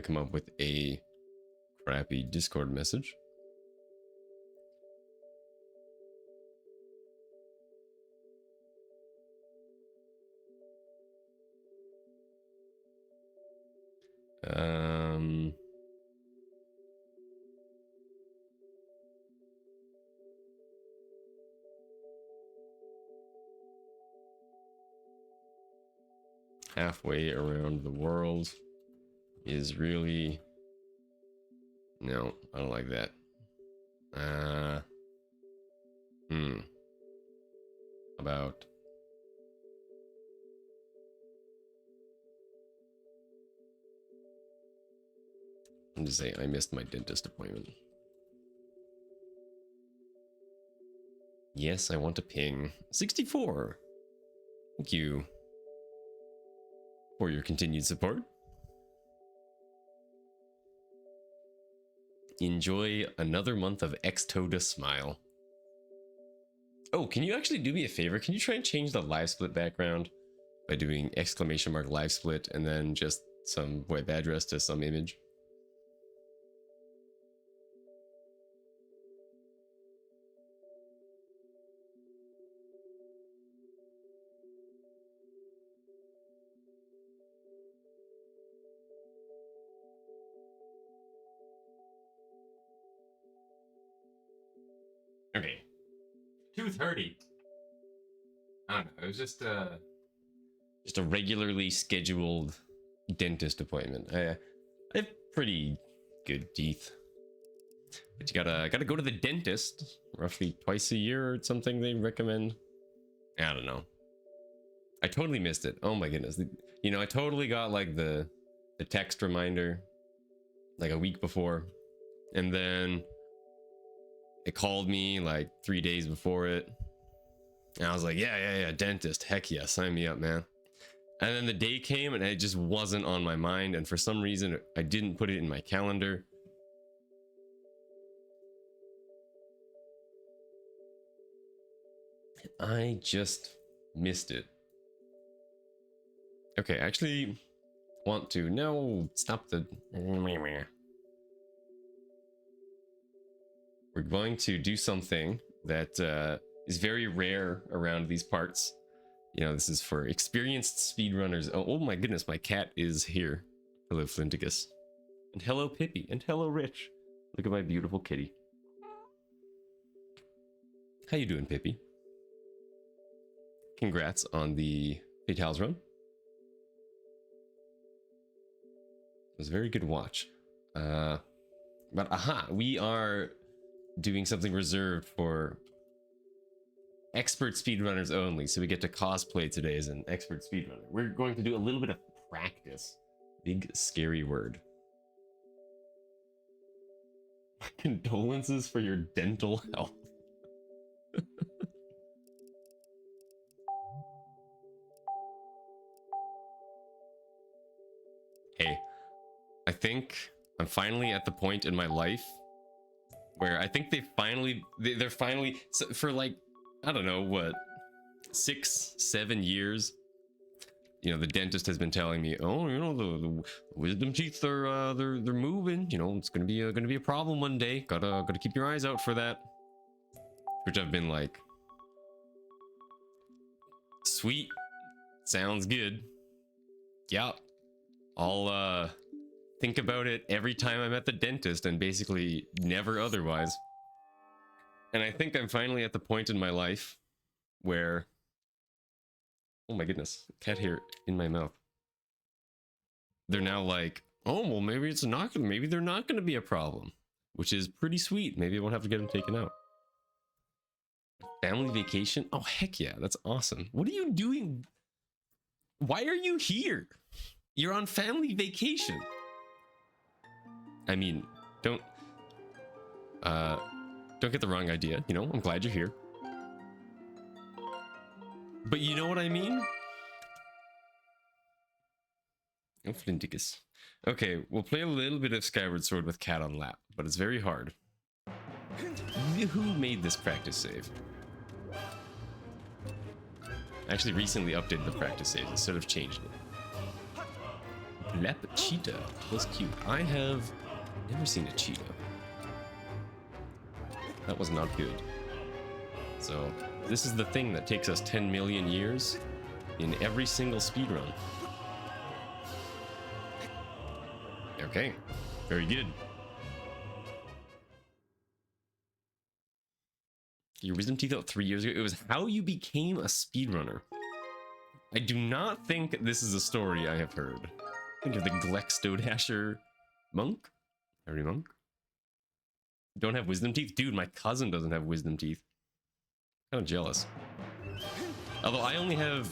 come up with a crappy Discord message. Halfway around the world is really... No, I don't like that. About... I'm just saying, I missed my dentist appointment. Yes, I want to ping 64. Thank you for your continued support. Enjoy another month of Xtoda Smile. Oh, can you actually do me a favor? Can you try and change the live split background by doing ! live split and then just some web address to some image? Okay. 2:30. I don't know. It was just a regularly scheduled dentist appointment. I have pretty good teeth, but you gotta go to the dentist roughly twice a year or something. They recommend. I don't know. I totally missed it. Oh my goodness. You know, I totally got like the text reminder like a week before, and then it called me like 3 days before it. And I was like, yeah, dentist. Heck yeah, sign me up, man. And then the day came and it just wasn't on my mind. And for some reason, I didn't put it in my calendar. I just missed it. Okay, I actually want to... No, stop the... We're going to do something that is very rare around these parts. You know, this is for experienced speedrunners. Oh my goodness, my cat is here. Hello, Flinticus. And hello, Pippi. And hello, Rich. Look at my beautiful kitty. How you doing, Pippi? Congrats on the Fatales run. It was a very good watch. But aha, we are doing something reserved for expert speedrunners only, so we get to cosplay today as an expert speedrunner. We're going to do a little bit of practice. Big scary word. Condolences for your dental health. Hey, I think I'm finally at the point in my life where I think they're finally so for like, I don't know what, 6-7 years, you know, the dentist has been telling me, oh, you know, the wisdom teeth are they're moving, you know, it's gonna be a problem one day, gotta keep your eyes out for that. Which I've been like, sweet, sounds good, yeah, I'll think about it every time I'm at the dentist and basically never otherwise. And I think I'm finally at the point in my life where, oh my goodness, cat hair in my mouth. They're now like, oh, well, maybe it's not gonna, maybe they're not gonna be a problem, which is pretty sweet. Maybe I won't have to get them taken out. Family vacation? Oh, heck yeah, that's awesome. What are you doing? Why are you here? You're on family vacation. I mean, don't get the wrong idea. You know, I'm glad you're here. But you know what I mean? Oh, Flinticus. Okay, we'll play a little bit of Skyward Sword with Cat on lap, but it's very hard. Who made this practice save? I actually recently updated the practice save instead of changed it. Lap cheetah. Was cute. I have never seen a cheetah. That was not good. So this is the thing that takes us 10 million years in every single speedrun. Okay, very good. Your wisdom teeth out 3 years ago. It was how you became a speedrunner. I do not think this is a story I have heard. Think of the Glextodasher monk? Every monk? Don't have wisdom teeth? Dude, my cousin doesn't have wisdom teeth. Kind of jealous. Although I only have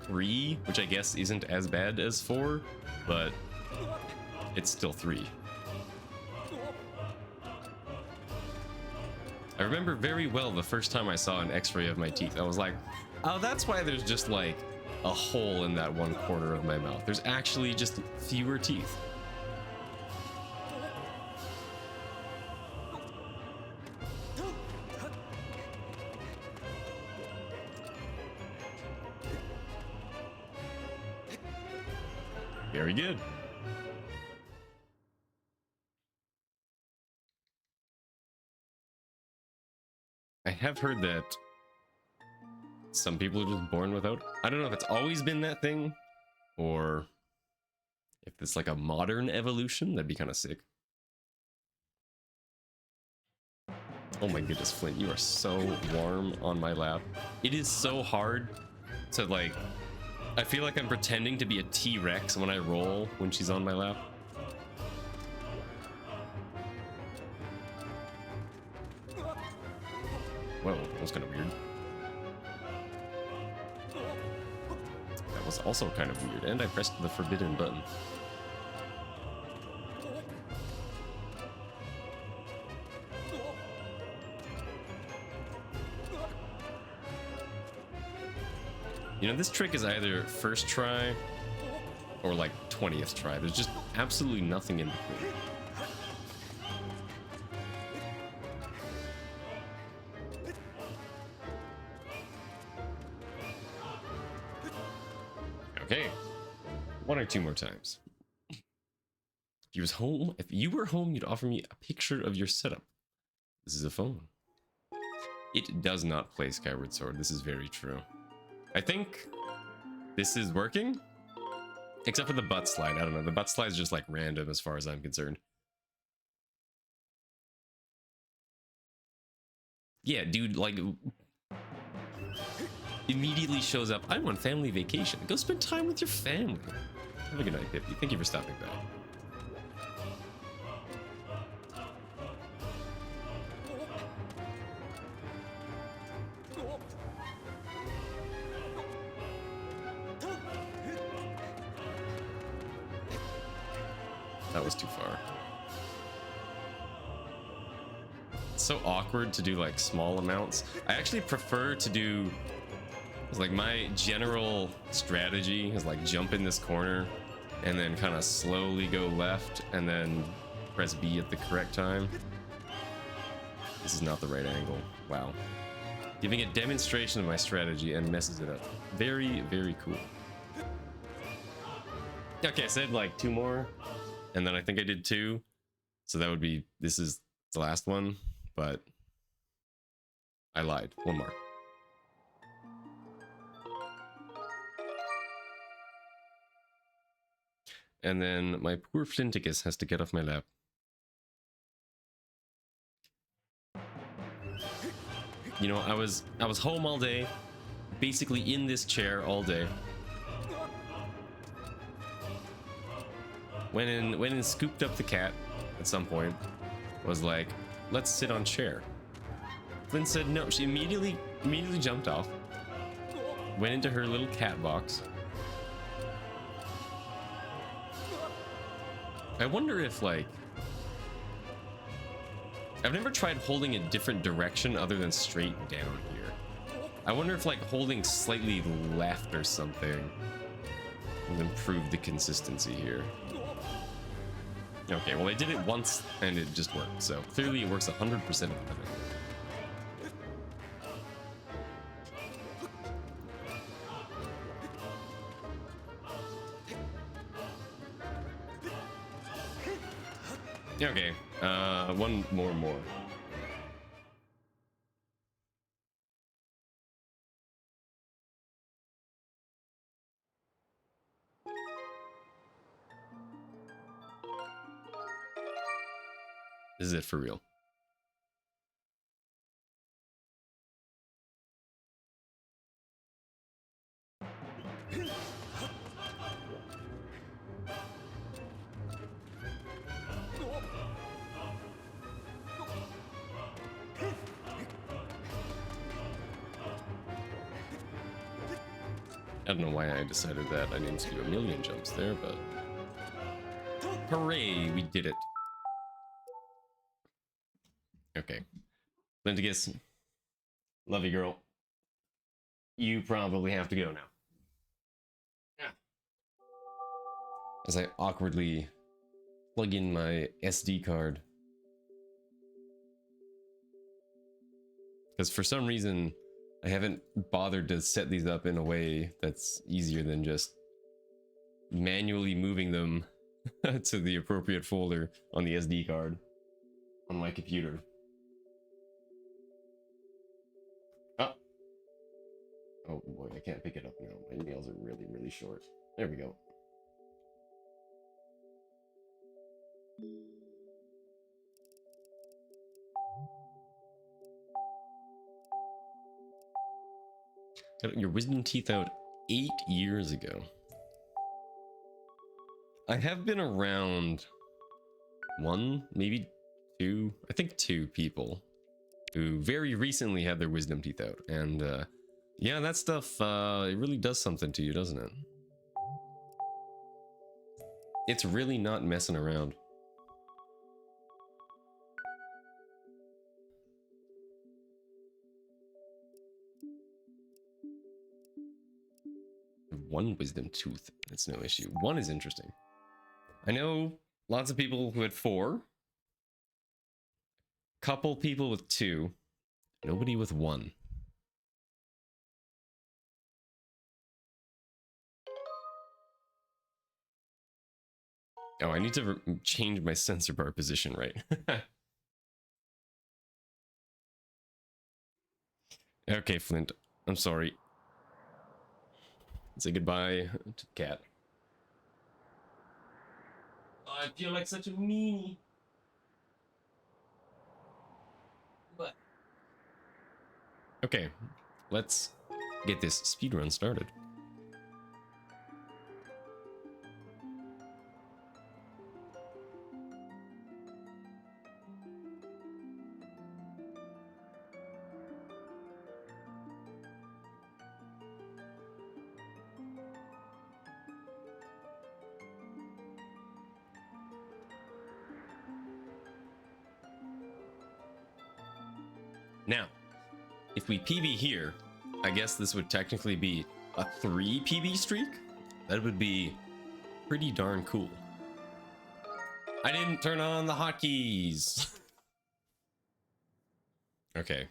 3, which I guess isn't as bad as 4, but it's still 3. I remember very well the first time I saw an x-ray of my teeth. I was like, oh, that's why there's just like a hole in that one corner of my mouth. There's actually just fewer teeth. Very good. I have heard that some people are just born without. I don't know if it's always been that thing, or if it's like a modern evolution. That'd be kind of sick. Oh my goodness, Flint, you are so warm on my lap. It is so hard to like... I feel like I'm pretending to be a T-Rex when I roll when she's on my lap. Whoa, that was kind of weird. That was also kind of weird, and I pressed the forbidden button. You know, this trick is either first try or like 20th try. There's just absolutely nothing in between. Okay, 1 or 2 more times. If you were home, you'd offer me a picture of your setup. This is a phone. It does not play Skyward Sword. This is very true. I think this is working, except for the butt slide. I don't know. The butt slide is just like random as far as I'm concerned. Yeah, dude, like immediately shows up. I'm on family vacation. Go spend time with your family. Have a good night, Pippy. Thank you for stopping by. That was too far. It's so awkward to do like small amounts. I actually prefer to do, like, my general strategy is like jump in this corner and then kind of slowly go left and then press B at the correct time. This is not the right angle. Wow. Giving a demonstration of my strategy and messes it up. Very, very cool. Okay, I said like 2 more. And then I think I did 2. So that would be, this is the last one, but I lied. 1 more. And then my poor Flinticus has to get off my lap. You know, I was home all day, basically in this chair all day. Went in, scooped up the cat at some point. Was like, let's sit on chair. Flynn said no. She immediately jumped off. Went into her little cat box. I wonder if, like, I've never tried holding a different direction other than straight down here. I wonder if, like, holding slightly left or something will improve the consistency here. Okay, well, I did it once and it just worked, so clearly it works 100% of the time. Okay, one more. This is it for real. I don't know why I decided that I didn't do a million jumps there, but hooray, we did it. Okay, Lintigus, love you, girl. You probably have to go now. Yeah. As I awkwardly plug in my SD card. Because for some reason, I haven't bothered to set these up in a way that's easier than just manually moving them to the appropriate folder on the SD card on my computer. Oh boy, I can't pick it up now. My nails are really, really short. There we go. Got your wisdom teeth out 8 years ago. I have been around one, maybe two, I think two people who very recently had their wisdom teeth out. And yeah, that stuff, it really does something to you, doesn't it? It's really not messing around. One wisdom tooth, that's no issue. One is interesting. I know lots of people who had 4. Couple people with 2. Nobody with 1. Oh, I need to change my sensor bar position, right? Okay, Flint. I'm sorry. Say goodbye to the cat. I feel like such a meanie. But okay, let's get this speedrun started. Now, if we PB here, I guess this would technically be a 3 PB streak? That would be pretty darn cool. I didn't turn on the hotkeys. Okay.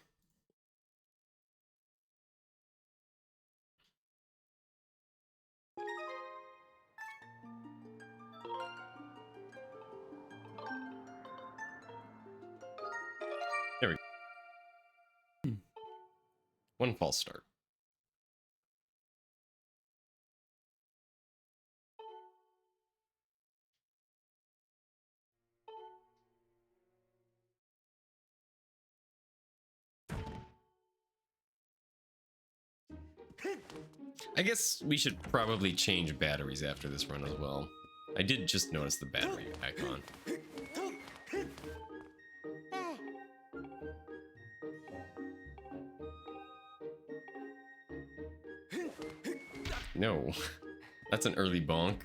There we go. One false start. I guess we should probably change batteries after this run as well. I did just notice the battery icon. No, that's an early bonk.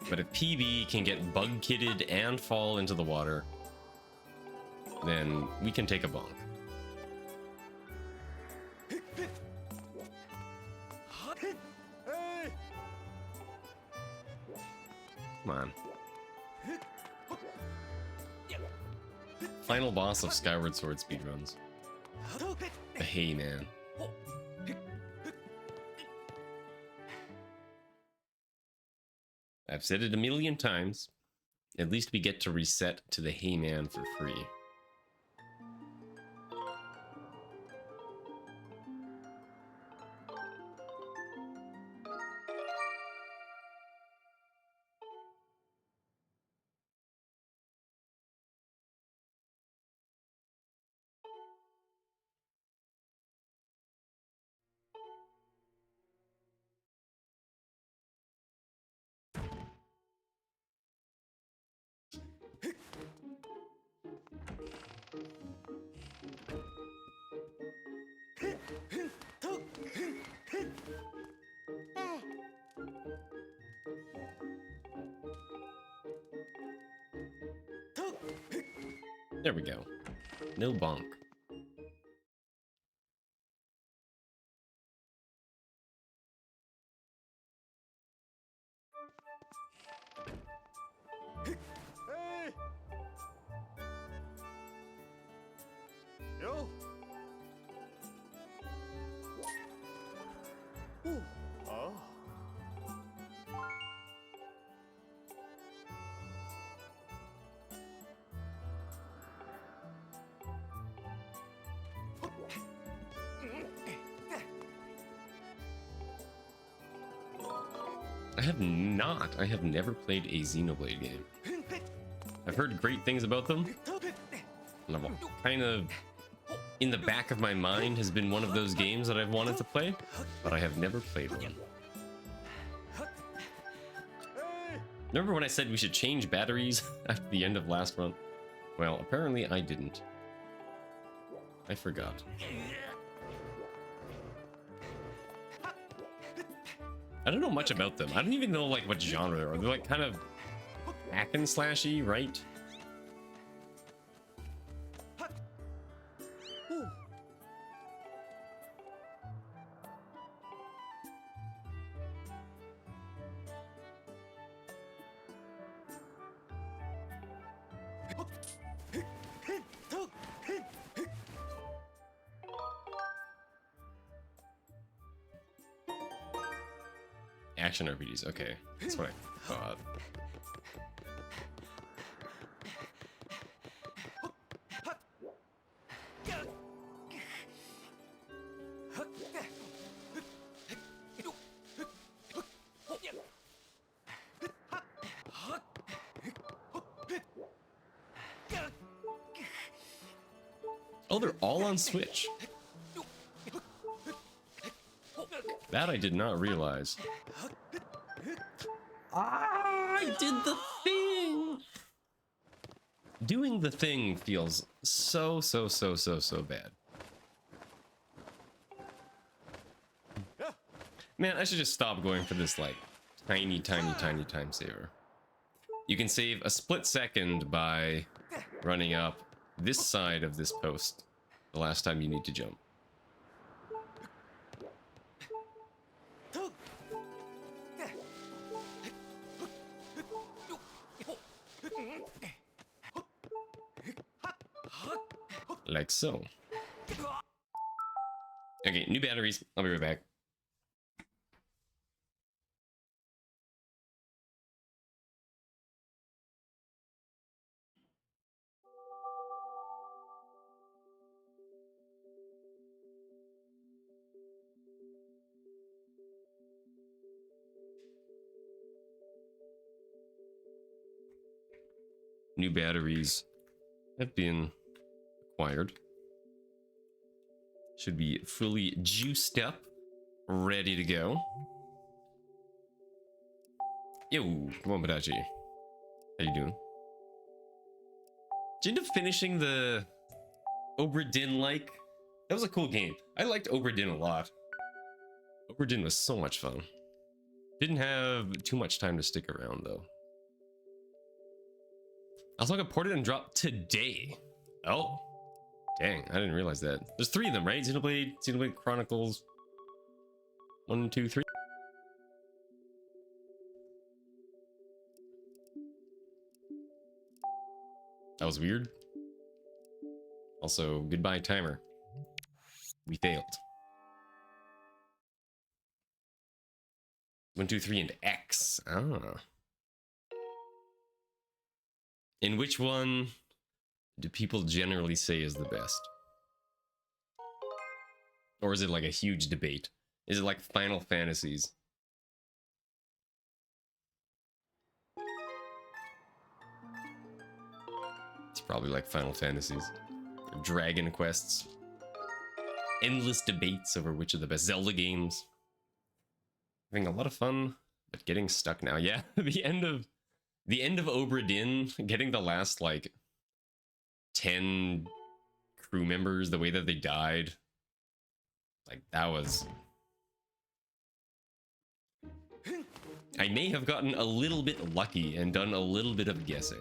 But if PB can get bug kitted and fall into the water, then we can take a bonk. Come on. Final boss of Skyward Sword speedruns. The Hay Man. I've said it a million times. At least we get to reset to the Hay Man for free. There we go. No bonk. Yo. Oh. I have never played a Xenoblade game. I've heard great things about them. And I've kind of, in the back of my mind, has been one of those games that I've wanted to play, but I have never played one. Remember when I said we should change batteries after the end of last run? Well, apparently I didn't. I forgot. I don't know much about them. I don't even know like what genre they are. They're like kind of hack and slashy, right? Action RPGs, okay. That's what I thought. Oh, they're all on Switch. That I did not realize. I did the thing! Doing the thing feels so bad. Man, I should just stop going for this, like, tiny time saver. You can save a split second by running up this side of this post the last time you need to jump. Like so. Okay, new batteries. I'll be right back. New batteries have been acquired. Should be fully juiced up, ready to go. Yo, come on, Madachi. How you doing? Did you end up finishing the Obra Dinn like? That was a cool game. I liked Obra Dinn a lot. Obra Dinn was so much fun. Didn't have too much time to stick around though. Also got ported and dropped today. Oh, dang! I didn't realize that. There's 3 of them, right? Xenoblade Chronicles 1, 2, 3. That was weird. Also, goodbye timer. We failed. 1, 2, 3, and X. Ah. In which one do people generally say is the best? Or is it like a huge debate? Is it like Final Fantasies? It's probably like Final Fantasies. Dragon Quests. Endless debates over which are the best. Zelda games. Having a lot of fun, but getting stuck now. Yeah, the end of Obra Dinn, getting the last like 10 crew members, the way that they died, like that was. I may have gotten a little bit lucky and done a little bit of guessing.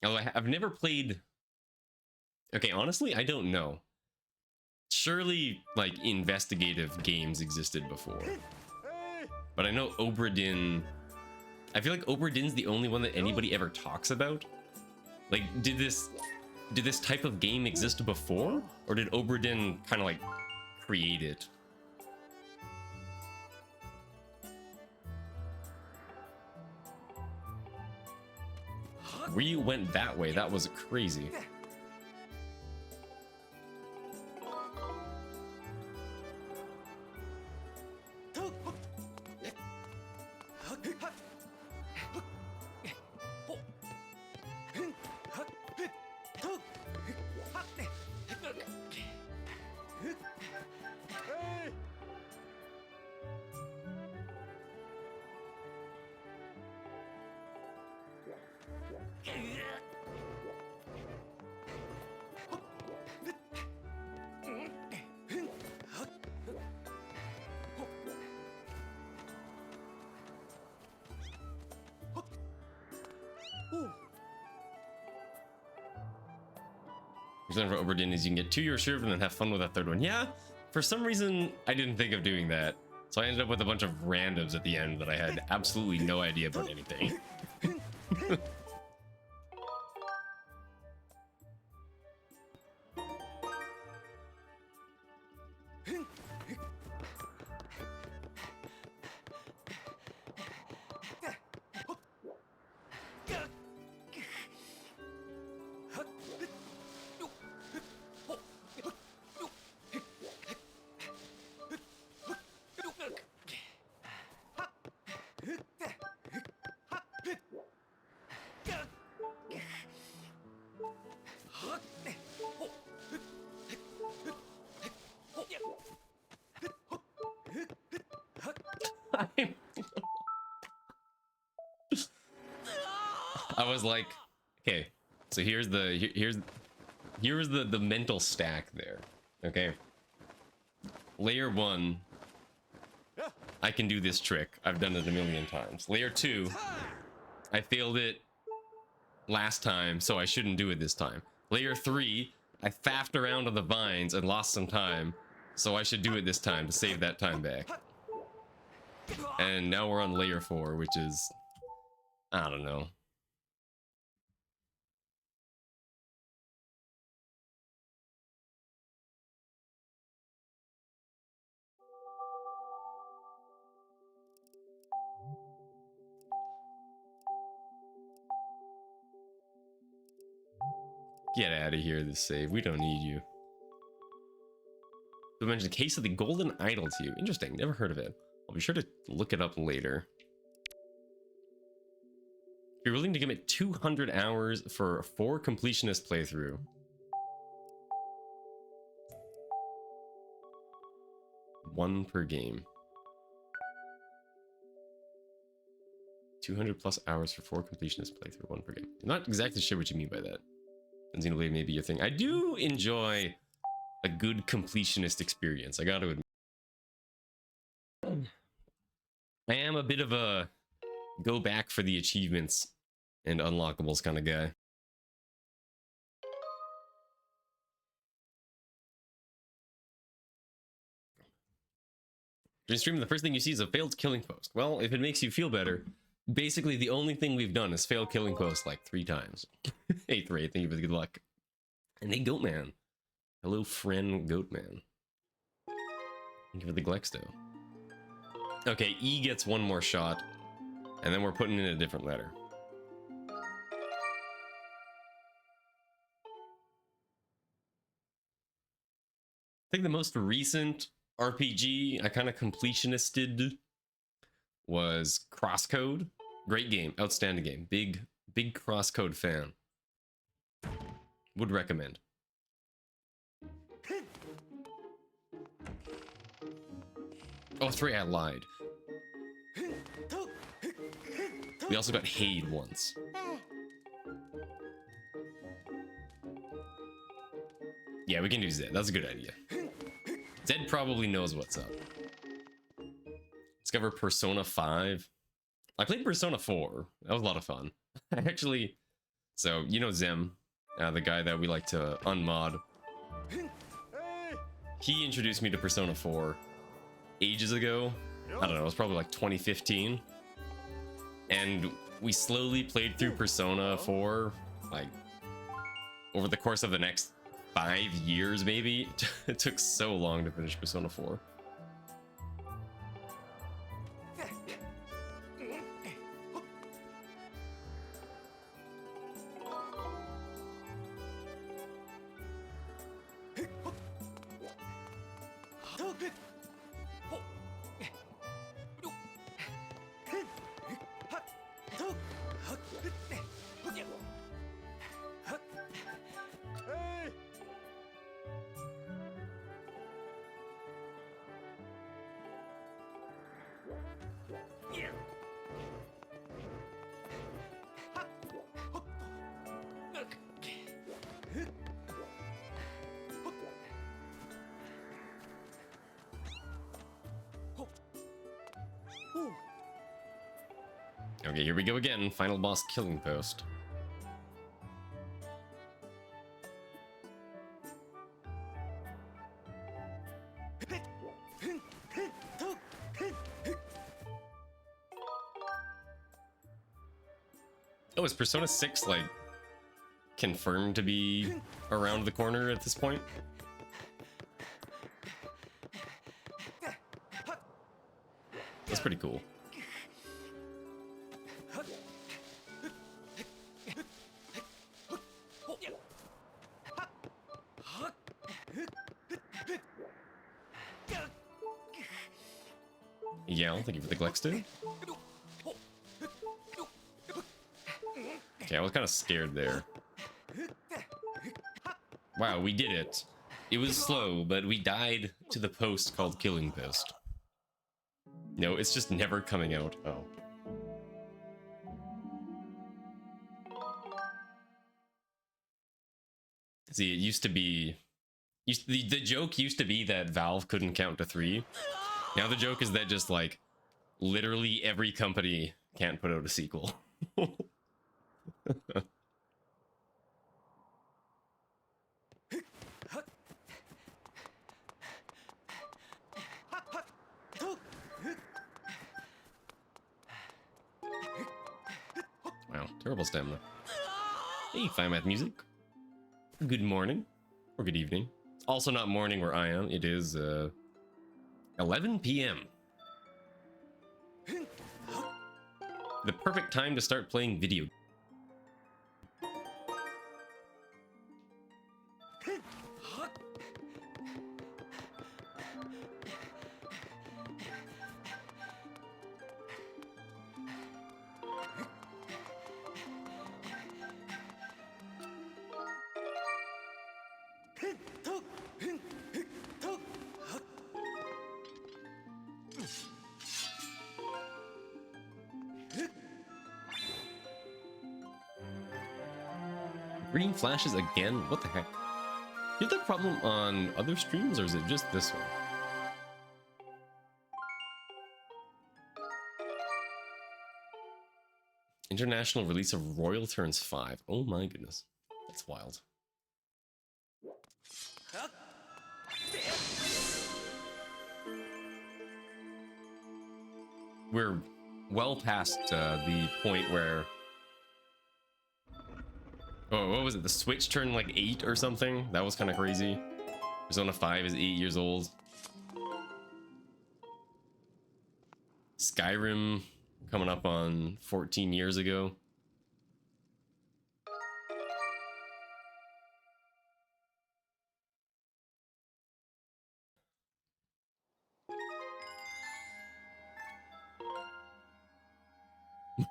Although I've never played. Okay, honestly, I don't know. Surely, like, investigative games existed before. But I know Obra Dinn. I feel like Obra Dinn's the only one that anybody ever talks about. Like, did this type of game exist before? Or did Obra Dinn kind of like create it? Ryu went that way. That was crazy. For Obra Dinn is you can get 2 years served and then have fun with that 3rd one. Yeah, for some reason I didn't think of doing that, so I ended up with a bunch of randoms at the end that I had absolutely no idea about anything. I was like, okay, so here's the mental stack there. Okay, layer 1, I can do this trick. I've done it a million times. Layer 2, I failed it last time, so I shouldn't do it this time. Layer 3, I faffed around on the vines and lost some time, so I should do it this time to save that time back. And now we're on layer 4, which is, I don't know. Get out of here, this save. We don't need you. We mentioned Case of the Golden Idol to you. Interesting. Never heard of it. I'll be sure to look it up later. You're willing to commit 200 hours for a 4 completionist playthrough. One per game. 200 plus hours for 4 completionist playthrough, 1 per game. I'm not exactly sure what you mean by that. And Xenoblade may be your thing. I do enjoy a good completionist experience, I gotta admit. I am a bit of a go back for the achievements and unlockables kind of guy. During stream, the first thing you see is a failed killing post. Well, if it makes you feel better, basically the only thing we've done is fail killing post like 3 times. Hey, 3, thank you for the good luck. And hey, Goatman. Hello, friend Goatman. Thank you for the Glexto. Okay, E gets 1 more shot, and then we're putting in a different letter. I think the most recent RPG I kind of completionisted was Crosscode. Great game, outstanding game. Big Crosscode fan. Would recommend. Oh, 3, I lied. We also got Haid once. Yeah, we can do Zed. That's a good idea. Zed probably knows what's up. Discover Persona 5. I played Persona 4. That was a lot of fun. I actually... So, you know Zem, the guy that we like to unmod. He introduced me to Persona 4 ages ago. I don't know, it was probably like 2015. And we slowly played through Persona 4, like, over the course of the next 5 years, maybe. It took so long to finish Persona 4. Okay, here we go again. Final boss killing post. Oh, is Persona 6 like confirmed to be around the corner at this point? That's pretty cool. Yeah, thank you for the Glexto. Okay, I was kind of scared there. Wow, we did it. It was slow, but we died to the post called Killing Post. No, it's just never coming out. Oh. See, it used to be... the joke used to be that Valve couldn't count to 3. Now the joke is that just, like, literally every company can't put out a sequel. Wow, terrible stamina. Hey, Fine Math Music. Good morning. Or good evening. Also not morning where I am. It is, 11 p.m. The perfect time to start playing video. Green flashes again? What the heck? You have that problem on other streams, or is it just this one? International release of Royal Turns 5. Oh my goodness. That's wild. We're well past the point where... Oh, what was it? The Switch turned like 8 or something? That was kind of crazy. Persona 5 is 8 years old. Skyrim coming up on 14 years ago.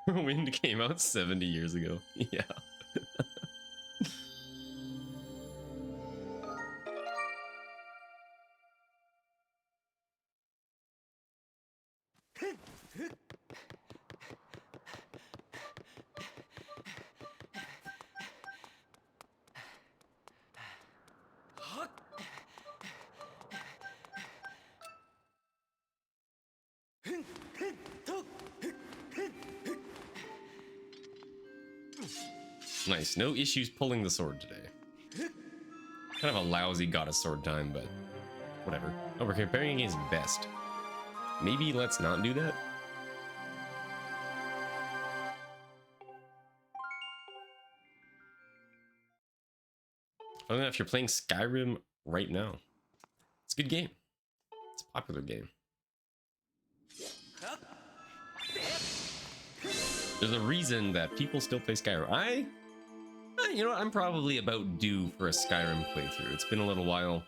Wind came out 70 years ago. Yeah. Nice. No issues pulling the sword today. Kind of a lousy goddess sword time, but whatever. Oh, we're comparing against best. Maybe let's not do that. Funnily enough, you're playing Skyrim right now. It's a good game. It's a popular game. There's a reason that people still play Skyrim. You know what? I'm probably about due for a Skyrim playthrough. It's been a little while.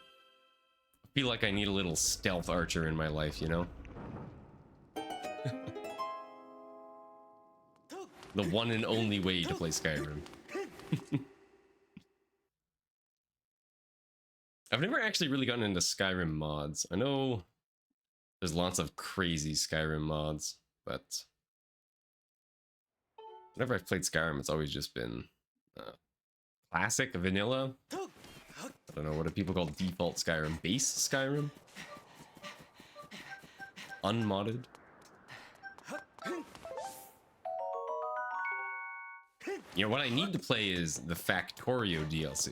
I feel like I need a little stealth archer in my life, you know? The one and only way to play Skyrim. I've never actually really gotten into Skyrim mods. I know there's lots of crazy Skyrim mods, but whenever I've played Skyrim, it's always just been classic, vanilla. I don't know, what do people call default Skyrim? Base Skyrim? Unmodded? You know, what I need to play is the Factorio DLC.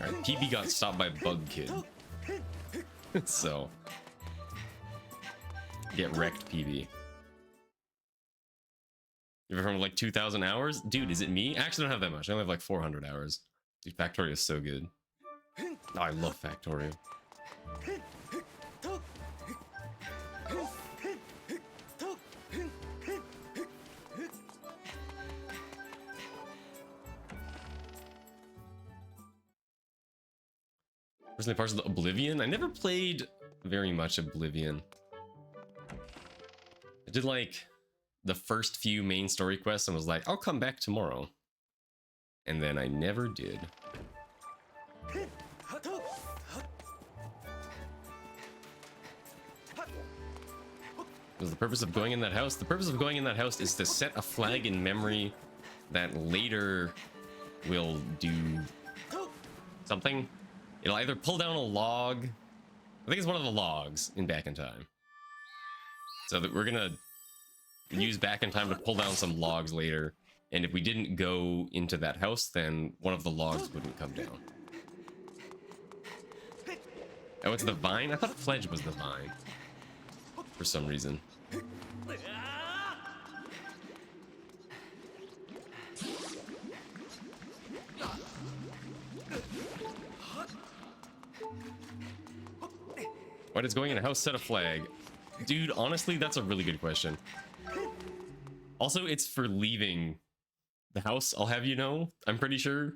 Alright, PB got stopped by Bug Kid. So, get wrecked, PB. You ever from like 2,000 hours? Dude, is it me? I actually don't have that much. I only have like 400 hours. Dude, Factorio is so good. Oh, I love Factorio. Personally, parts of the Oblivion. I never played very much Oblivion. I did like the first few main story quests and was like, I'll come back tomorrow. And then I never did. Was the purpose of going in that house? The purpose of going in that house is to set a flag in memory that later will do something. It'll either pull down a log. I think it's one of the logs in Back in Time. So that we're gonna use Back in Time to pull down some logs later. And if we didn't go into that house, then one of the logs wouldn't come down. Oh, it's the vine? I thought Pledge was the vine. For some reason. Why does going in a house set a flag? Dude, honestly, that's a really good question. Also, it's for leaving the house, I'll have you know. I'm pretty sure.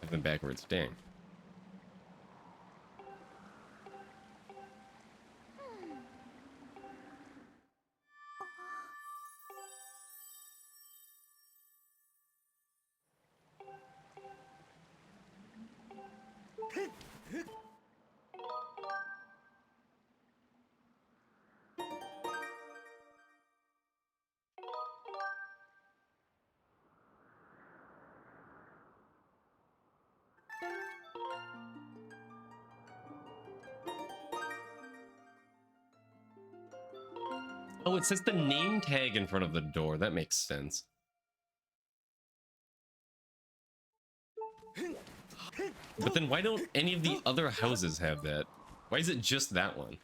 I've been backwards, dang. Oh, it says the name tag in front of the door. That makes sense. But then why don't any of the other houses have that? Why is it just that one?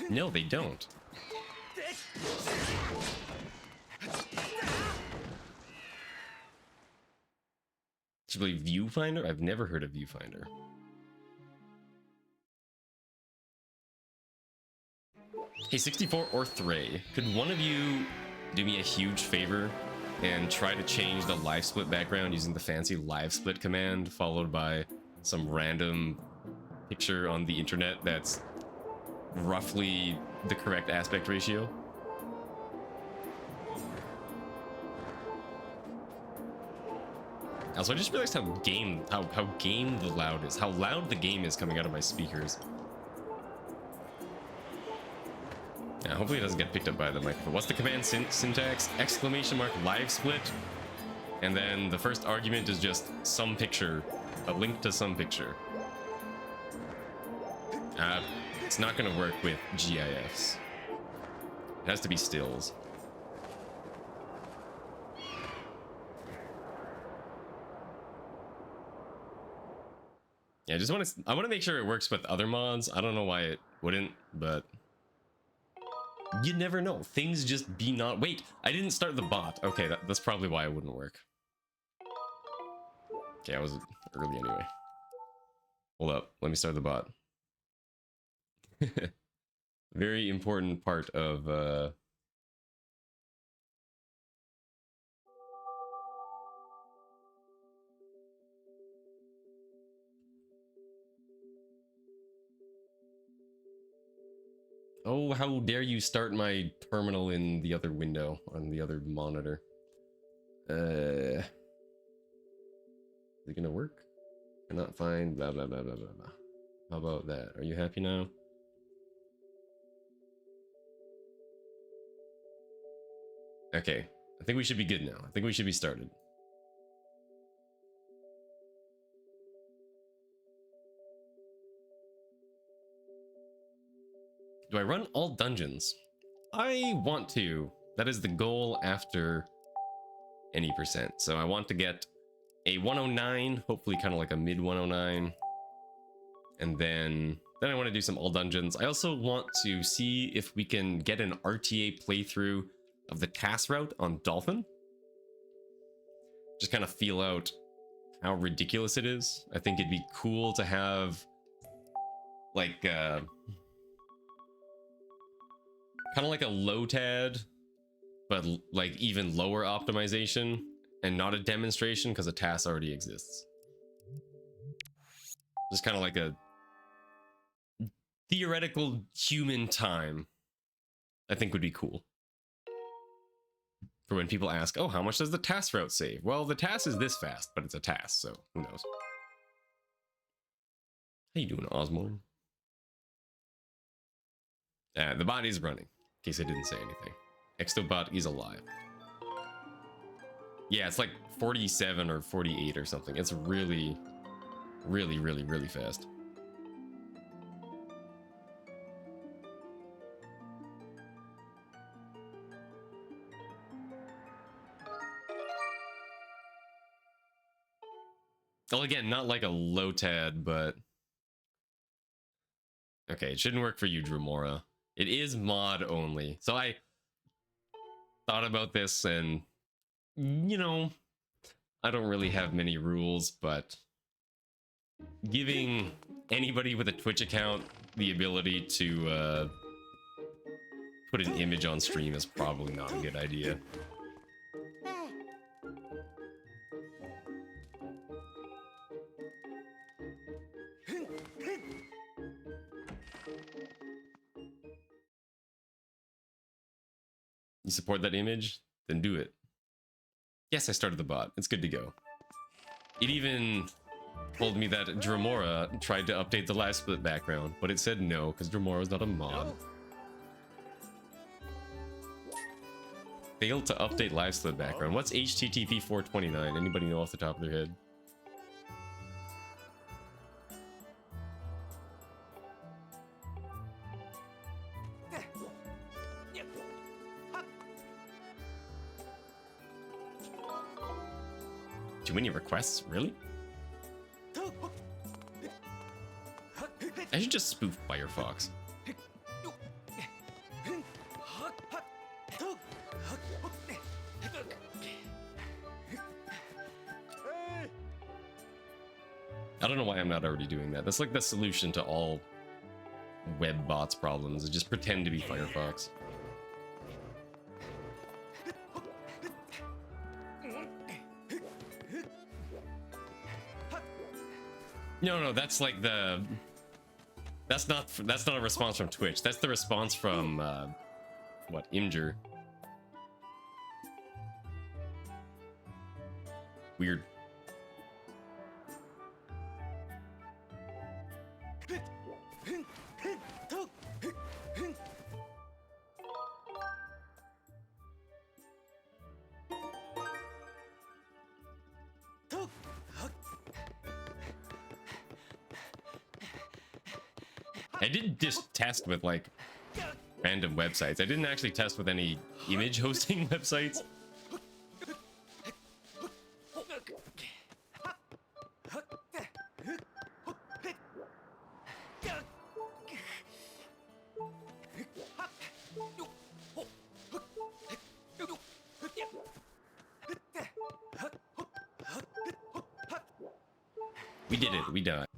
No, they don't. It's really Viewfinder? I've never heard of Viewfinder. Hey, 64 or Thray, could one of you do me a huge favor and try to change the live split background using the fancy live split command followed by some random picture on the internet that's roughly the correct aspect ratio? Also, I just realized how game the loud is, how loud the game is coming out of my speakers. Yeah, hopefully it doesn't get picked up by the microphone. What's the command syntax? Exclamation mark live split. And then the first argument is just some picture, a link to some picture. It's not gonna work with GIFs. It has to be stills. Yeah, I want to make sure it works with other mods. I don't know why it wouldn't, but you never know. Things just be not. Wait, I didn't start the bot. Okay, that's probably why it wouldn't work. Okay, I was early anyway. Hold up, let me start the bot. Very important part of Oh, how dare you start my terminal in the other window on the other monitor. Is it gonna work? Cannot find blah blah blah blah blah blah. How about that? Are you happy now? Okay, I think we should be good now. I think we should be started. Do I run all dungeons? I want to. That is the goal after any percent. So I want to get a 109, hopefully kind of like a mid 109. And then I want to do some all dungeons. I also want to see if we can get an RTA playthrough of the task route on Dolphin. Just kind of feel out how ridiculous it is. I think it'd be cool to have like kind of like a low tad, but like even lower optimization and not a demonstration because a task already exists. Just kind of like a theoretical human time, I think would be cool. For when people ask, oh, how much does the task route save? Well, the task is this fast, but it's a task, so who knows? How you doing, Osmond? The bot is running, in case I didn't say anything. Extobot is alive. Yeah, it's like 47 or 48 or something. It's really, really, really, really fast. Well, again, not like a low tad, but okay, it shouldn't work for you, Drumora. It is mod only. So I thought about this and, you know, I don't really have many rules, but giving anybody with a Twitch account the ability to put an image on stream is probably not a good idea. You support that image? Then do it. Yes, I started the bot. It's good to go. It even told me that Dremora tried to update the live split background, but it said no, because Dremora's not a mod. Failed to update live split background. What's HTTP 429? Anybody know off the top of their head? Too many requests? Really? I should just spoof Firefox. I don't know why I'm not already doing that. That's like the solution to all web bots problems, is just pretend to be Firefox. No, that's like the... That's not a response from Twitch. That's the response from, what, Imgur. Weird. I did just test with like random websites. I didn't actually test with any image hosting websites. We did it. We done it.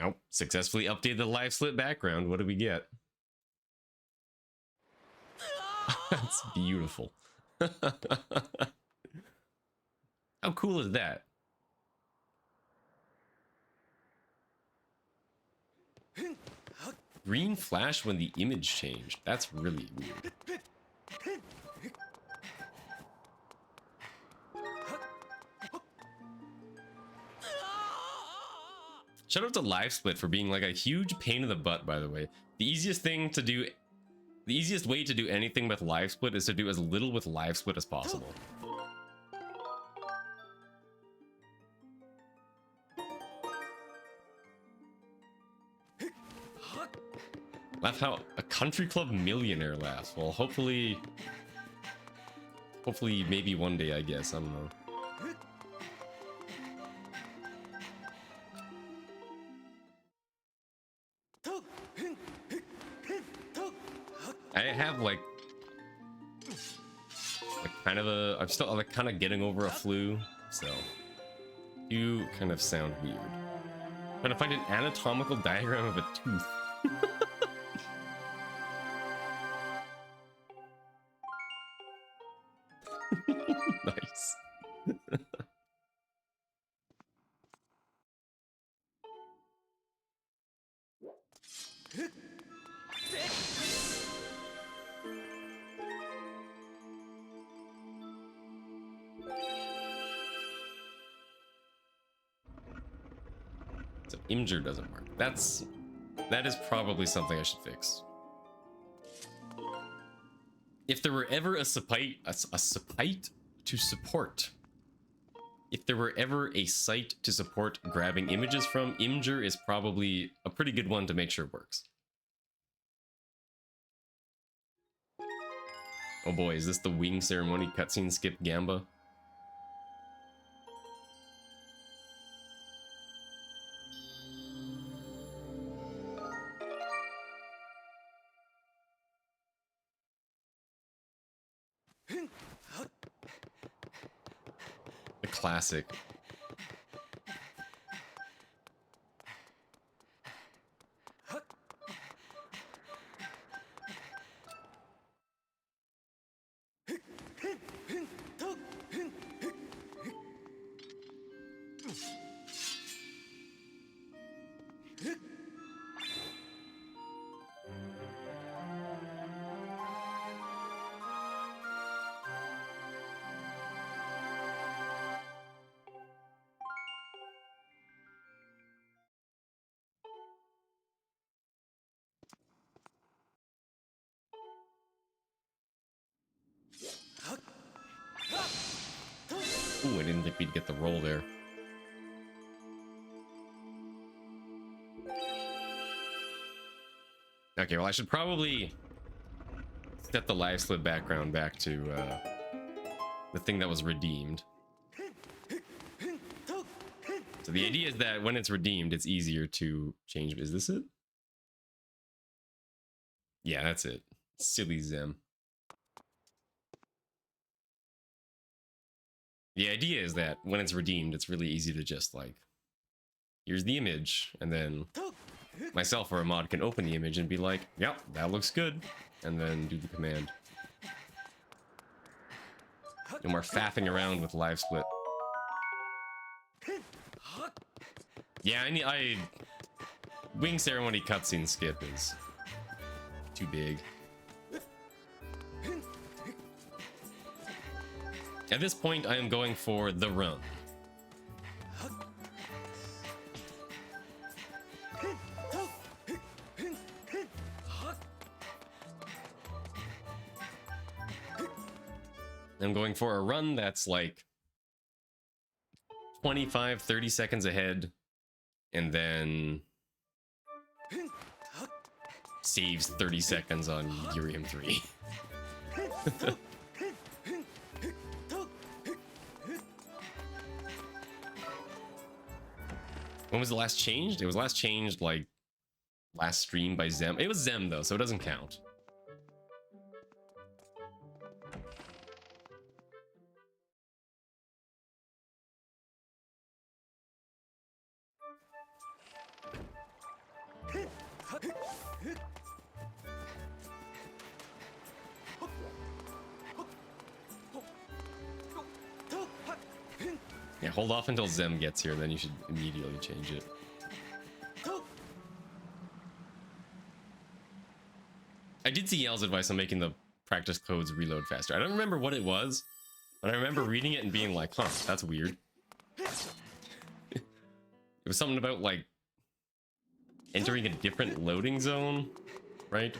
Oh, successfully updated the live split background. What do we get? That's beautiful. How cool is that? Green flash when the image changed. That's really weird. Shout out to LiveSplit for being like a huge pain in the butt, by the way. The easiest way to do anything with LiveSplit is to do as little with LiveSplit as possible. Laugh how a country club millionaire laughs. Well, hopefully maybe one day, I guess. I don't know. I have like kind of a, I'm still like kind of getting over a flu, so you kind of sound weird. Trying to find an anatomical diagram of a tooth. Nice. So Imgur doesn't work. That is probably something I should fix. If there were ever a site to support, if there were ever a site to support grabbing images from, Imgur is probably a pretty good one to make sure it works. Oh boy, is this the wing ceremony cutscene skip Gamba? The classic. Ooh, I didn't think we'd get the roll there. Okay, well, I should probably set the live slip background back to the thing that was redeemed. So the idea is that when it's redeemed, it's easier to change. Is this it? Yeah, that's it. Silly Zem. The idea is that when it's redeemed, it's really easy to just like, here's the image, and then myself or a mod can open the image and be like, yep, that looks good, and then do the command. No more faffing around with live split. Yeah, I wing ceremony cutscene skip is too big. At this point, I am going for the run. I'm going for a run that's like 25-30 seconds ahead, and then saves 30 seconds on Urium 3. When was the last changed? It was last changed like last stream by Zem. It was Zem though, so it doesn't count. Yeah, hold off until Zem gets here, then you should immediately change it. I did see Yale's advice on making the practice codes reload faster. I don't remember what it was, but I remember reading it and being like, huh, that's weird. It was something about like entering a different loading zone, right?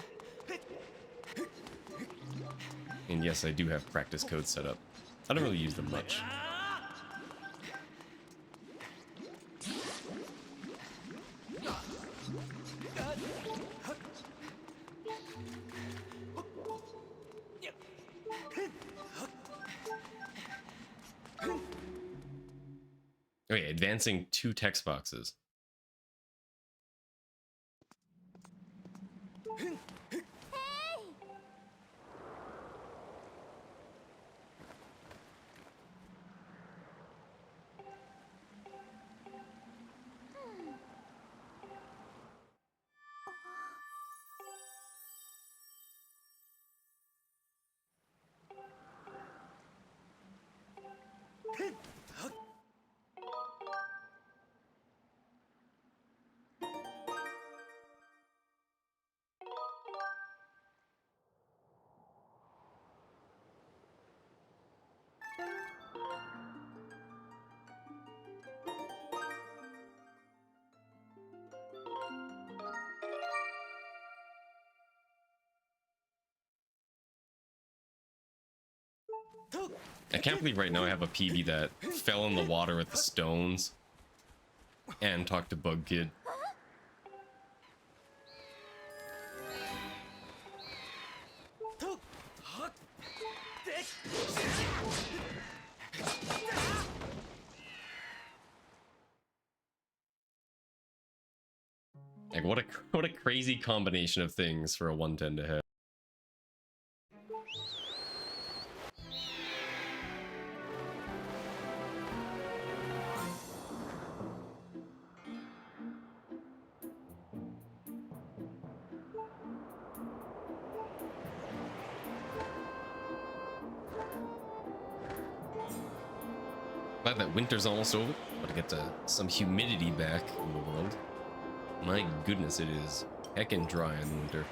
And yes, I do have practice codes set up. I don't really use them much. Okay, advancing 2 text boxes. I can't believe right now I have a PB that fell in the water with the stones and talked to Bug Kid. Like what a crazy combination of things for a 110 to hit. Glad that winter's almost over. Gotta get some humidity back in the world. My goodness, it is heckin' dry in winter.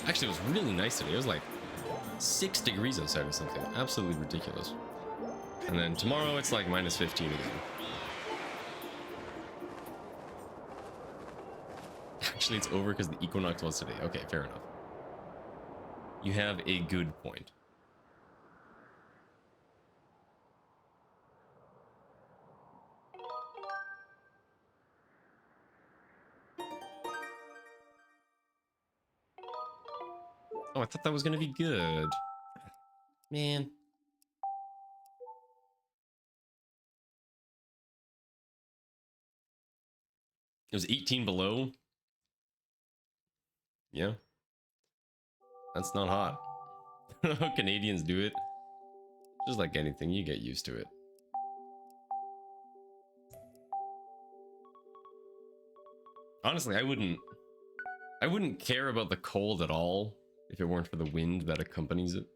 Actually, it was really nice today. It was like 6 degrees outside or something. Absolutely ridiculous. And then tomorrow it's like minus 15 again. actually it's over because the equinox was today. Okay, fair enough. You have a good point. Oh, I thought that was gonna be good. Man. It was 18 below. Yeah. That's not hot. I don't know how Canadians do it. Just like anything, you get used to it. Honestly, I wouldn't care about the cold at all if it weren't for the wind that accompanies it.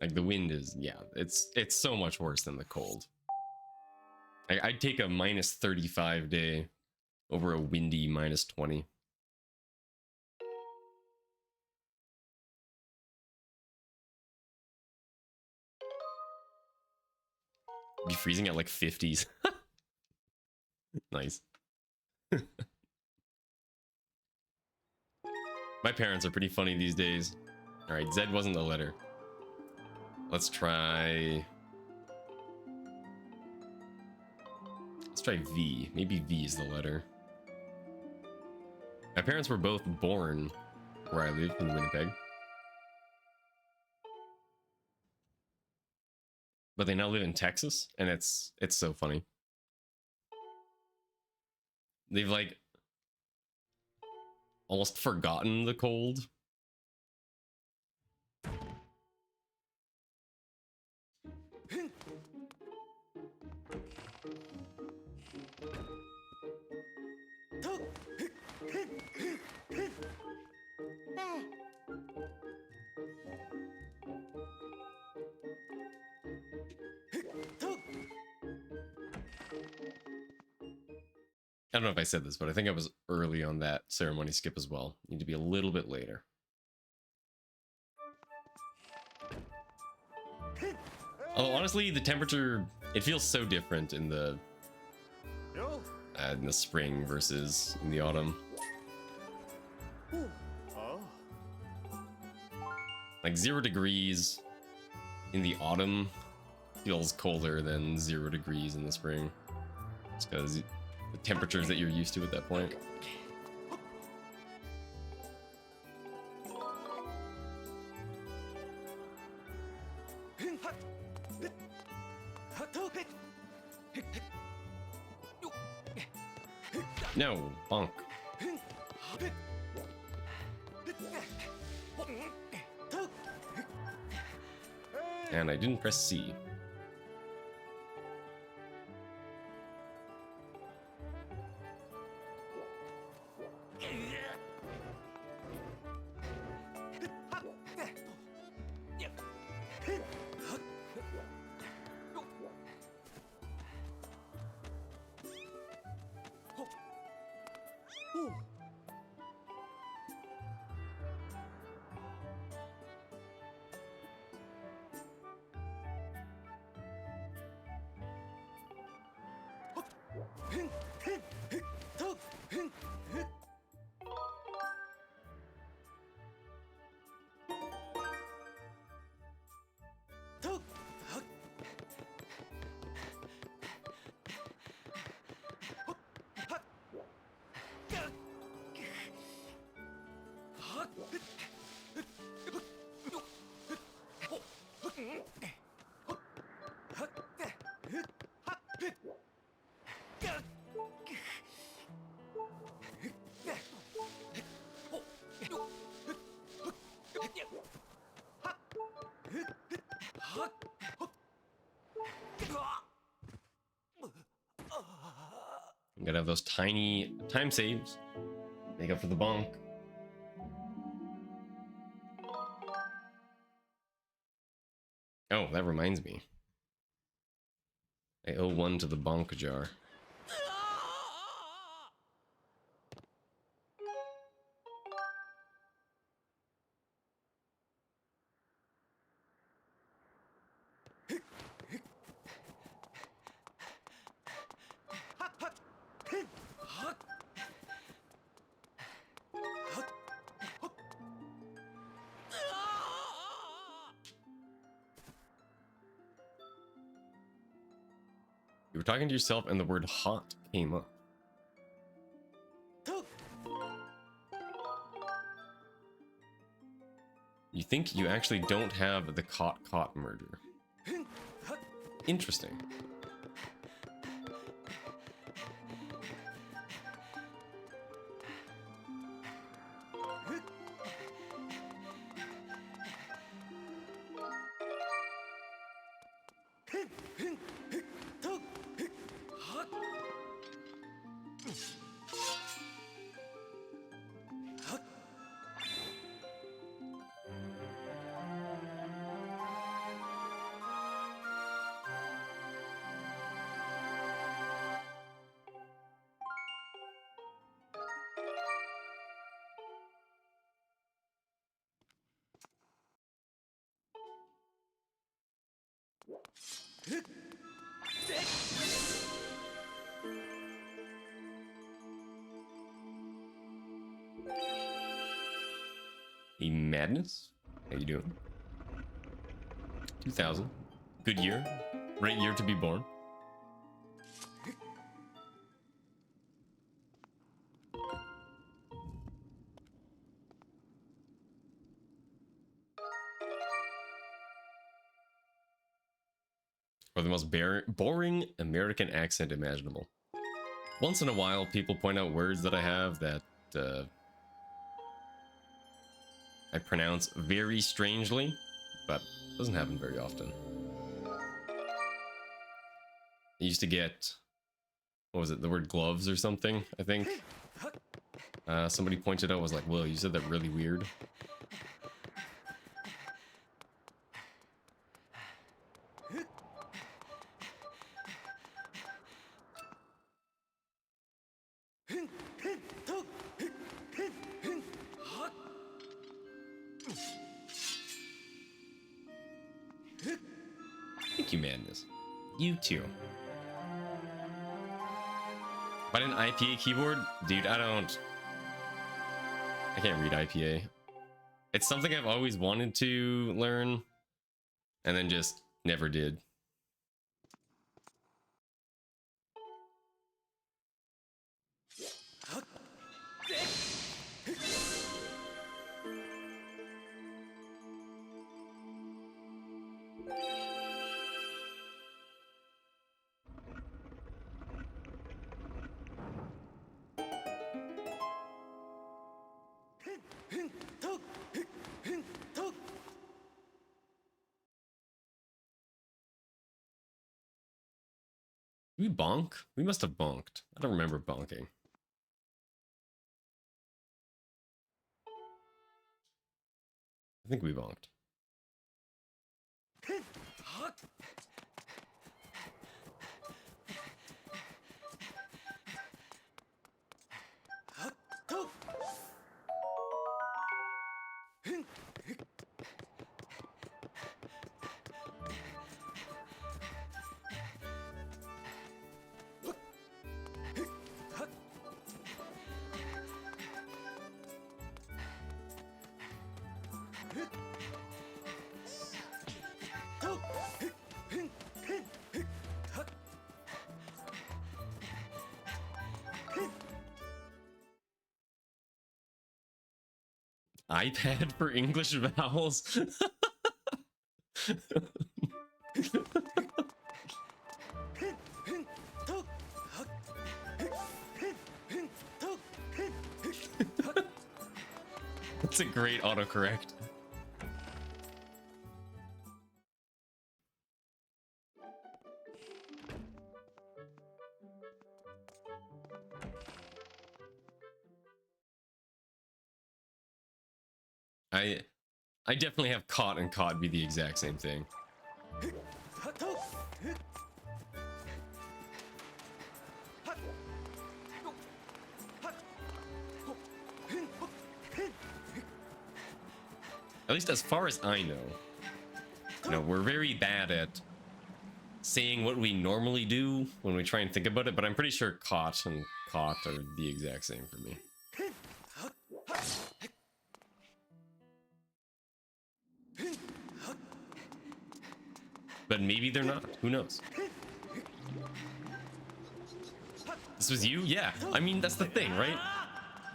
Like the wind is, yeah, it's so much worse than the cold. I'd take a minus 35 day over a windy minus 20. Be freezing at like 50s. Nice. My parents are pretty funny these days. All right, Z wasn't a letter. Let's try V. Maybe V is the letter. My parents were both born where I live in Winnipeg, but they now live in Texas, and it's so funny. They've like almost forgotten the cold. I don't know if I said this, but I think I was early on that ceremony skip as well. Need to be a little bit later. Although honestly, the temperature, it feels so different in the spring versus in the autumn. Like 0 degrees in the autumn feels colder than 0 degrees in the spring. It's because the temperatures that you're used to at that point. No, bonk. And I didn't press C. I'm gonna have those tiny time saves. Make up for the bonk. Oh, that reminds me. I owe 1 to the bonk jar. You were talking to yourself and the word hot came up. You think you actually don't have the caught murder. Interesting. A madness? How you doing? 2000. Good year. Great year to be born. Or the most boring American accent imaginable. Once in a while, people point out words that I have that I pronounce very strangely, but it doesn't happen very often. I used to get, what was it, the word gloves or something, I think. Somebody pointed out, was like, "Will, you said that really weird." Thank you, Madness. You too. But an IPA keyboard? Dude, I can't read IPA. It's something I've always wanted to learn, and then just never did. Did we bonk? We must have bonked. I don't remember bonking. I think we bonked. iPad for English vowels. That's a great autocorrect. I definitely have caught and caught be the exact same thing. At least as far as I know. You know, we're very bad at saying what we normally do when we try and think about it, but I'm pretty sure caught and caught are the exact same for me. But maybe they're not. Who knows? This was you? Yeah. I mean, that's the thing, right?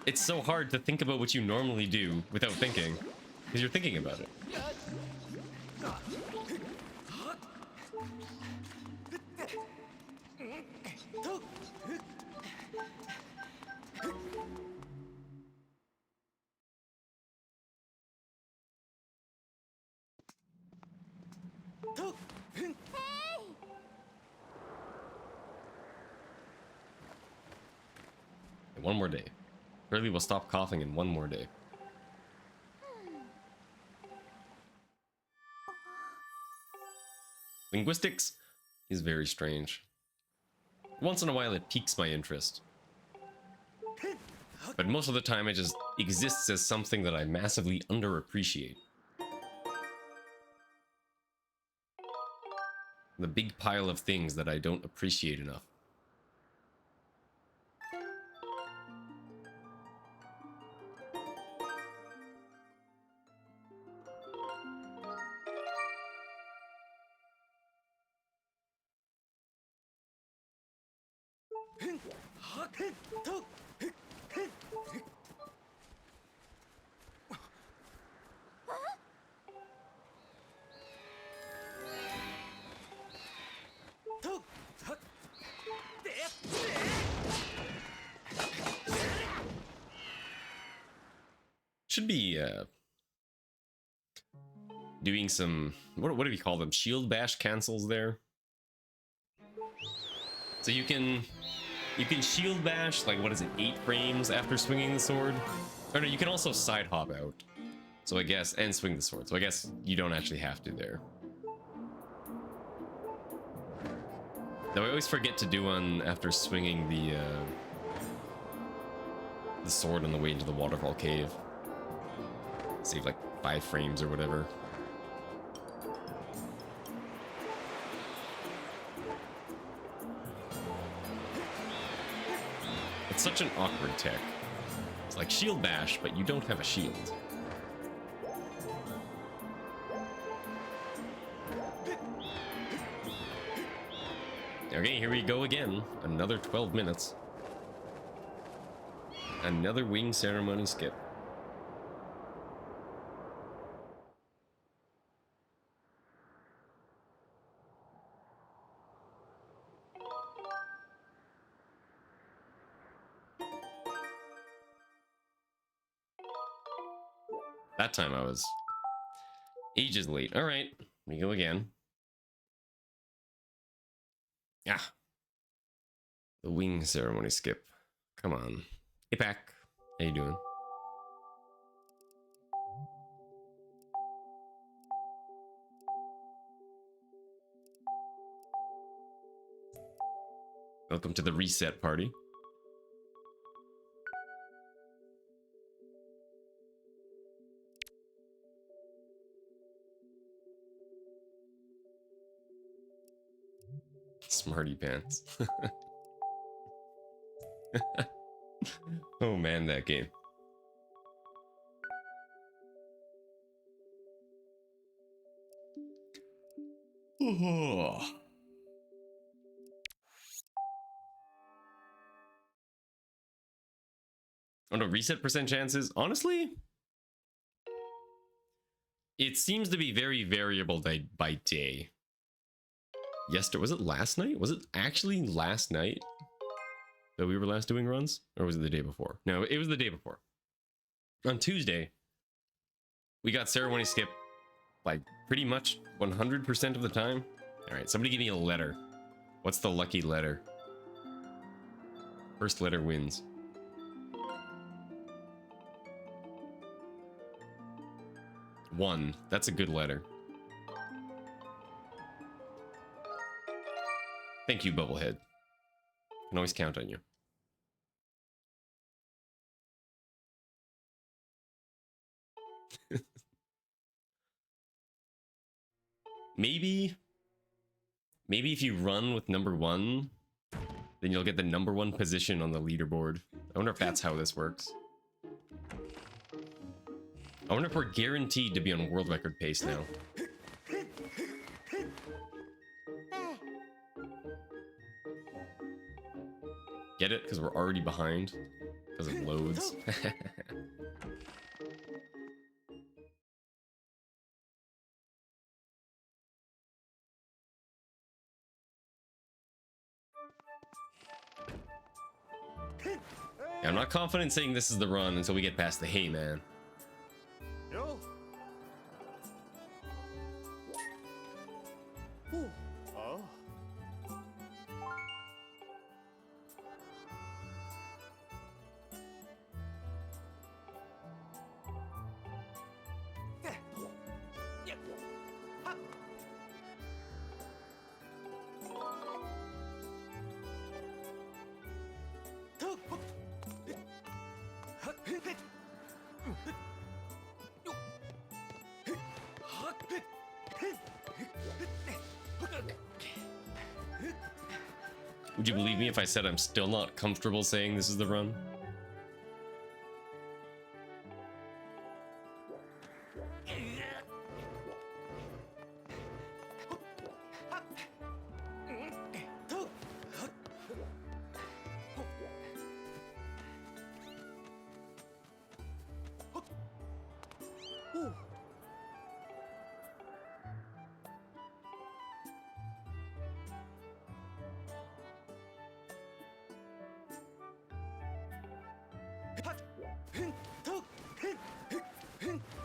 It's so hard to think about what you normally do without thinking, because you're thinking about it. One more day. Curly will stop coughing in one more day. Linguistics is very strange. Once in a while it piques my interest. But most of the time it just exists as something that I massively underappreciate. The big pile of things that I don't appreciate enough. Should be doing some, what do we call them? Shield bash cancels there. So you can shield bash, like, what is it, 8 frames after swinging the sword? Or no, you can also side hop out. So I guess, and swing the sword. So I guess you don't actually have to there. Though I always forget to do one after swinging the sword on the way into the waterfall cave. Save like 5 frames or whatever. It's such an awkward tech. It's like shield bash, but you don't have a shield. Okay, here we go again. Another 12 minutes. Another wing ceremony skip. That time I was ages late. All right, we go again. Ah, the wing ceremony skip. Come on. Hey, Pack. How you doing? Welcome to the reset party. Smarty pants. Oh man, that game. Oh no, reset percent chances. Honestly, it seems to be very variable by day. Yesterday, was it last night? Was it actually last night that we were last doing runs? Or was it the day before? No, it was the day before. On Tuesday, we got ceremony skip like pretty much 100% of the time. All right, somebody give me a letter. What's the lucky letter? First letter wins. One. That's a good letter. Thank you, Bubblehead. Can always count on you. Maybe if you run with number 1, then you'll get the number 1 position on the leaderboard. I wonder if that's how this works. I wonder if we're guaranteed to be on world record pace now. Get it? Because we're already behind. Because it loads. Yeah, I'm not confident saying this is the run until we get past the hey man. Yo. Oh. Would you believe me if I said I'm still not comfortable saying this is the run?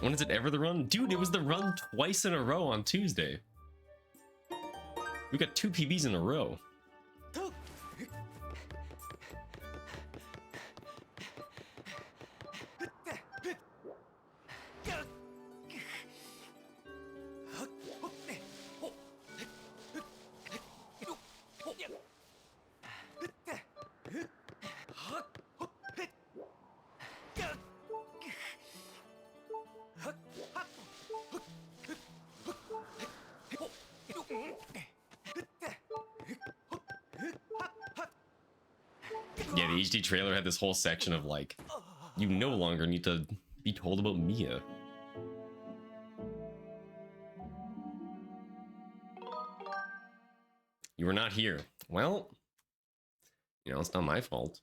When is it ever the run? Dude, it was the run twice in a row on Tuesday. We got 2 PBs in a row. Yeah, the HD trailer had this whole section of like, you no longer need to be told about Mia. You were not here. Well, you know, it's not my fault.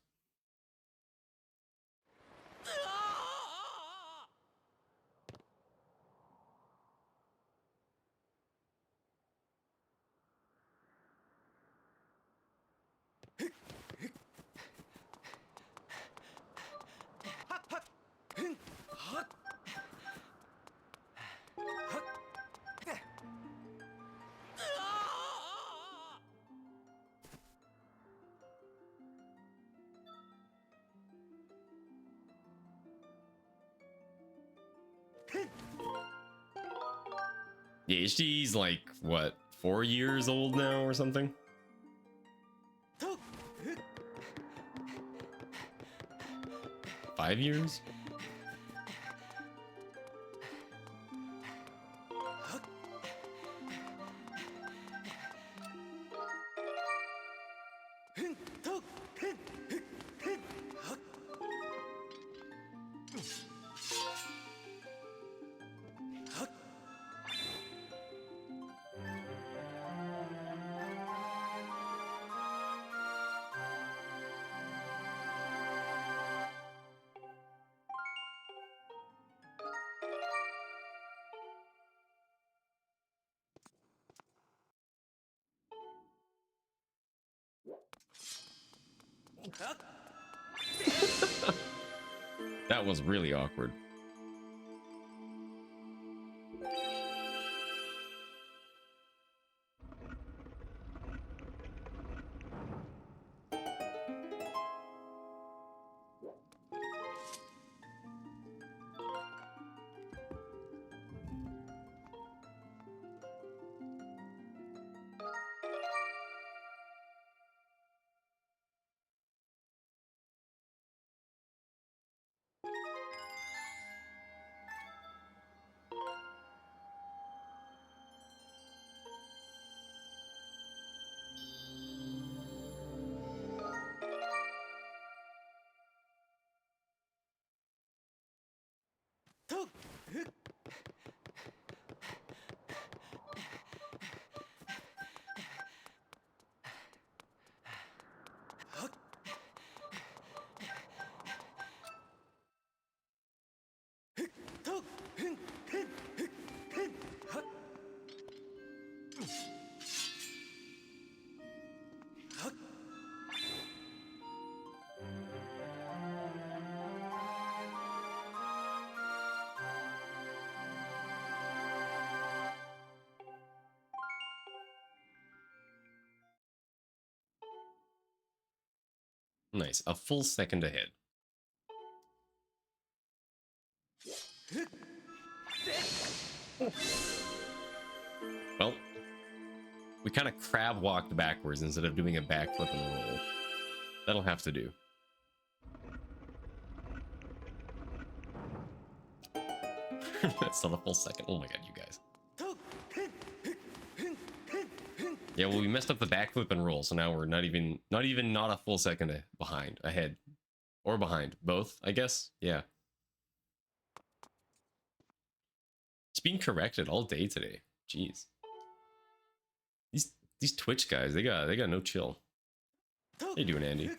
Yeah, HD's like, what, 4 years old now or something? Five years? That was really awkward. Nice. A full second ahead. Well, we kind of crab walked backwards instead of doing a backflip and a roll. That'll have to do. That's not a full second. Oh my god, you guys. Yeah, well, we messed up the backflip and roll, so now we're not a full second ahead. Or behind. Both, I guess? Yeah. It's being corrected all day today. Jeez. These Twitch guys, they got no chill. How you doing, Andy?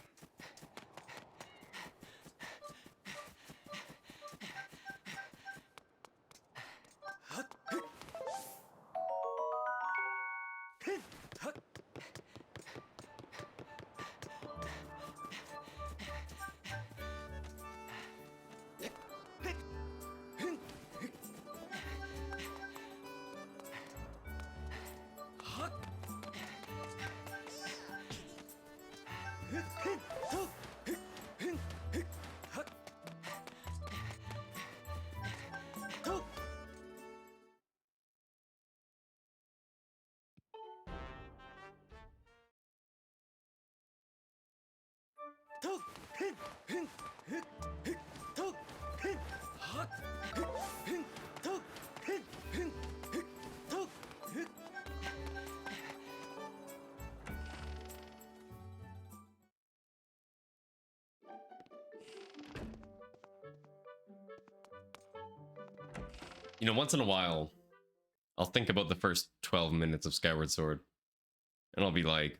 You know, once in a while, I'll think about the first 12 minutes of Skyward Sword, and I'll be like,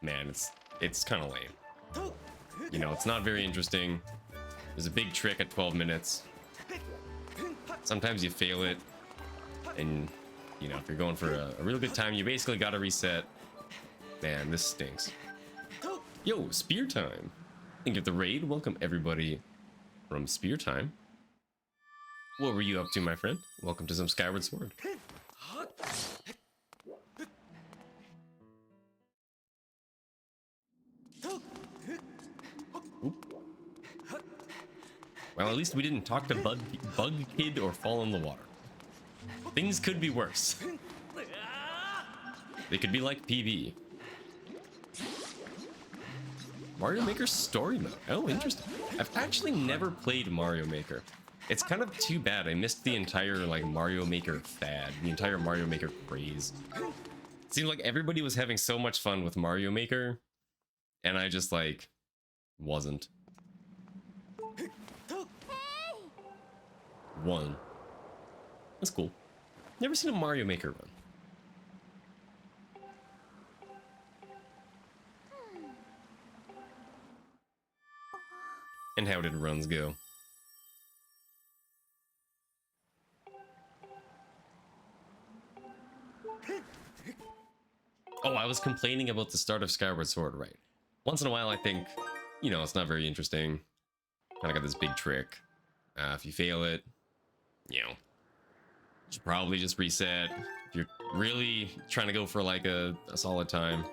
man, it's kind of lame. You know, it's not very interesting. There's a big trick at 12 minutes. Sometimes you fail it, and, you know, if you're going for a real good time, you basically gotta reset. Man, this stinks. Yo, Spear Time! And get the raid. Welcome everybody from Spear Time. What were you up to, my friend? Welcome to some Skyward Sword. Oop. Well, at least we didn't talk to Bug Kid or fall in the water. Things could be worse. They could be like PB. Mario Maker story mode. Oh, interesting. I've actually never played Mario Maker. It's kind of too bad. I missed the entire like Mario Maker fad, the entire Mario Maker craze. It seemed like everybody was having so much fun with Mario Maker, and I just like wasn't. One. That's cool. Never seen a Mario Maker run. And how did runs go? Oh, I was complaining about the start of Skyward Sword, right? Once in a while, I think, you know, it's not very interesting. Kind of got this big trick. If you fail it, you know, you should probably just reset. If you're really trying to go for like a solid time.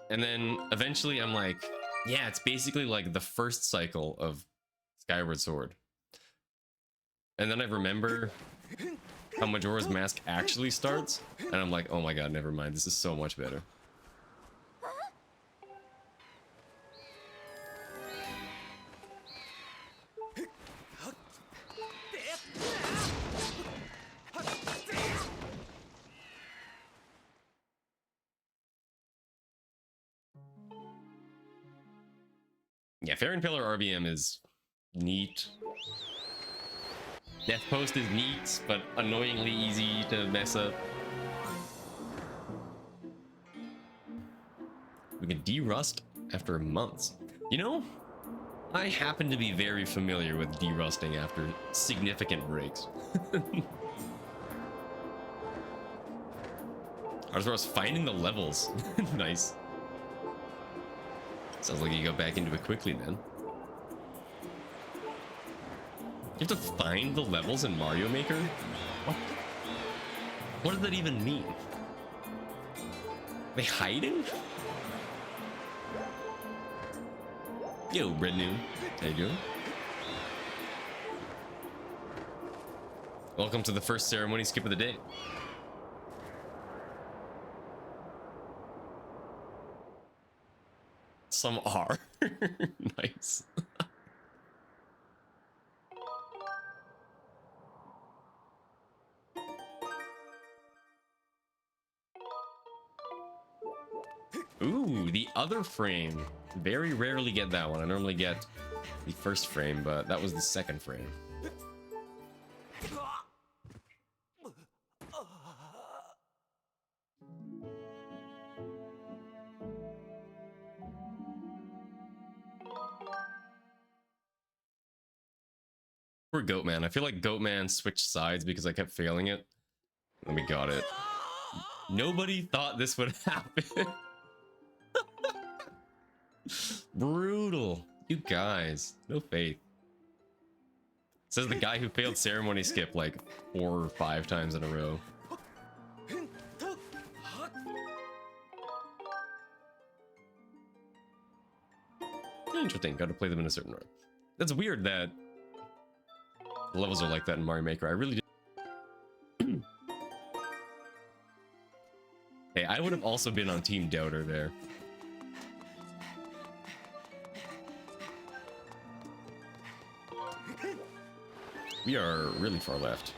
And then eventually I'm like, yeah, it's basically like the first cycle of Skyward Sword. And then I remember how Majora's Mask actually starts, and I'm like, oh my god, never mind, this is so much better. Yeah, Fair and Pillar RBM is neat. Death Post is neat, but annoyingly easy to mess up. We can derust after months. You know, I happen to be very familiar with derusting after significant breaks. As far as finding the levels. Nice. Sounds like you got back into it quickly then. You have to find the levels in Mario Maker? What does that even mean? Are they hiding? Yo, Red Noon. How you doing? Welcome to the first ceremony skip of the day. Some are. Nice. Ooh, the other frame. Very rarely get that one. I normally get the first frame, but that was the second frame. Poor Goatman. I feel like Goatman switched sides because I kept failing it. And we got it. Nobody thought this would happen. Brutal. You guys. No faith. Says the guy who failed ceremony skip like 4 or 5 times in a row. Interesting. Got to play them in a certain order. That's weird that the levels are like that in Mario Maker. I really do. Hey, I would have also been on Team Doubter there. We are really far left.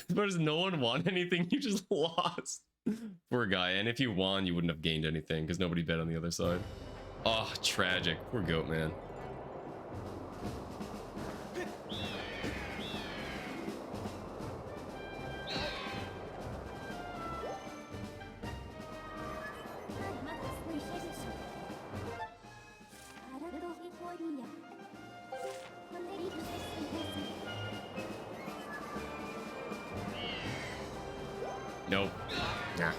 But does no one want anything? You just lost. Poor guy. And if you won, you wouldn't have gained anything because nobody bet on the other side. Oh, tragic. Poor Goat Man. Nope. Nah.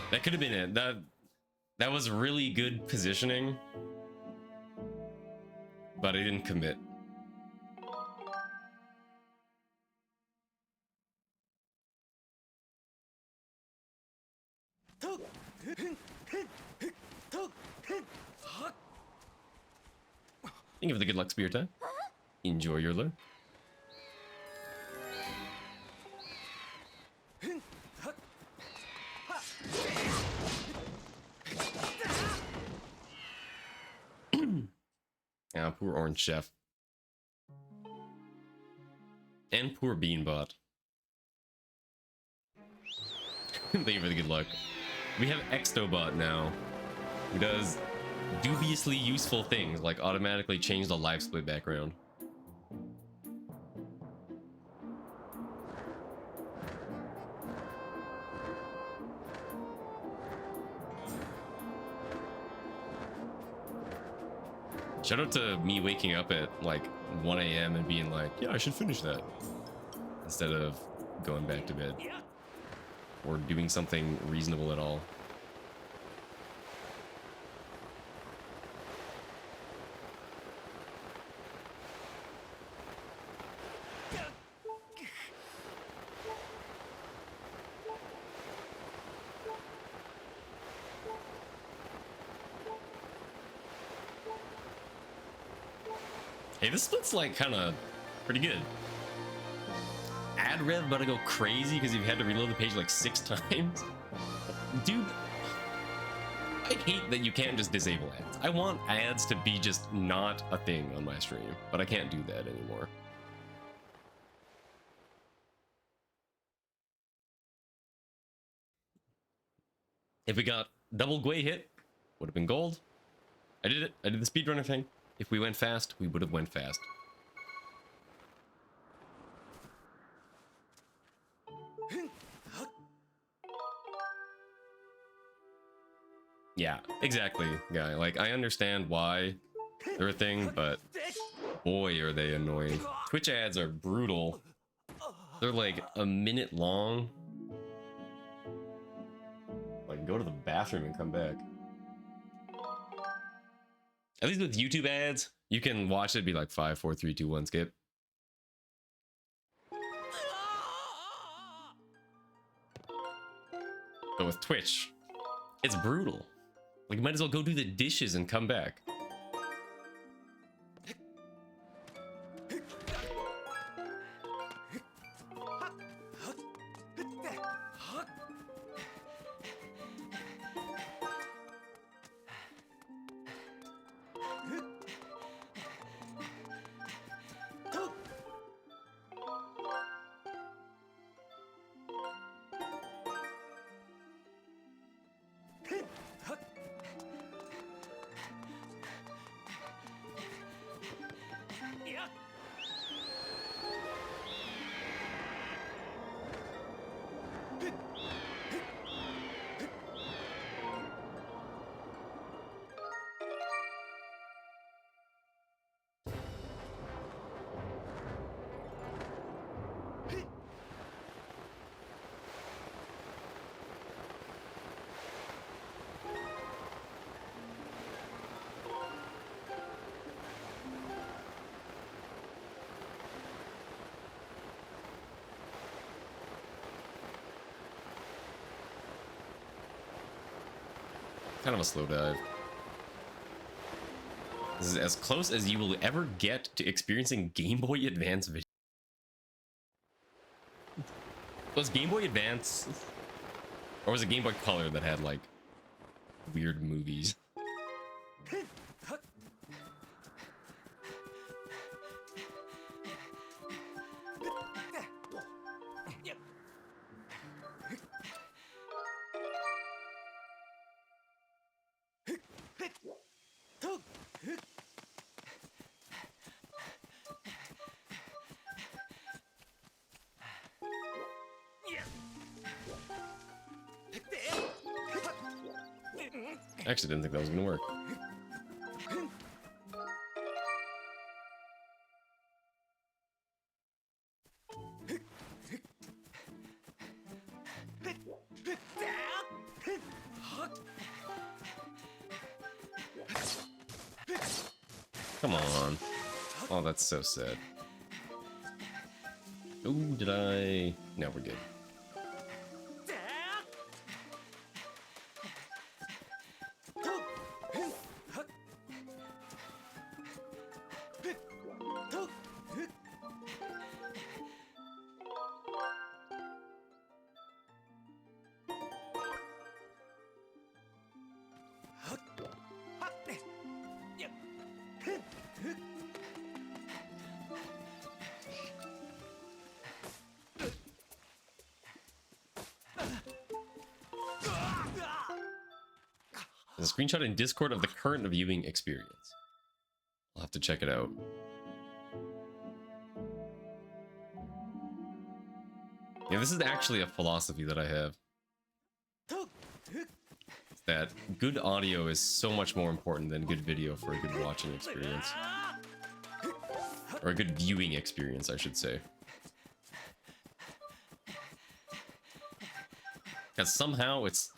That could have been it. That was really good positioning, but I didn't commit. Think of the good luck spear time. Enjoy your lure. Yeah, poor Orange Chef. And poor Beanbot. Thank you for the good luck. We have Extobot now, who does dubiously useful things, like automatically change the live split background. Shout out to me waking up at like 1 a.m. and being like, yeah, I should finish that. Instead of going back to bed. Or doing something reasonable at all. Hey, this split's like kind of pretty good. Ad rev about to go crazy because you've had to reload the page like 6 times. Dude, I hate that you can't just disable ads. I want ads to be just not a thing on my stream, but I can't do that anymore. If we got double Gwei hit, would have been gold. I did it. I did the speedrunner thing. If we went fast, we would have went fast. Yeah, exactly, guy. Like, I understand why they're a thing, but boy, are they annoying. Twitch ads are brutal. They're like a minute long. Like, go to the bathroom and come back. At least with YouTube ads, you can watch it be like 5, 4, 3, 2, 1 skip. But with Twitch, it's brutal. Like, you might as well go do the dishes and come back. Kind of a slow dive. This is as close as you will ever get to experiencing Game Boy Advance video. Was Game Boy Advance, or was it Game Boy Color that had like weird movies? I actually didn't think that was gonna work. Come on. Oh, that's so sad. Oh, did I? No, we're good. There's a screenshot in Discord of the current viewing experience. I'll have to check it out. Yeah, this is actually a philosophy that I have. It's that good audio is so much more important than good video for a good watching experience. Or a good viewing experience, I should say. Because somehow it's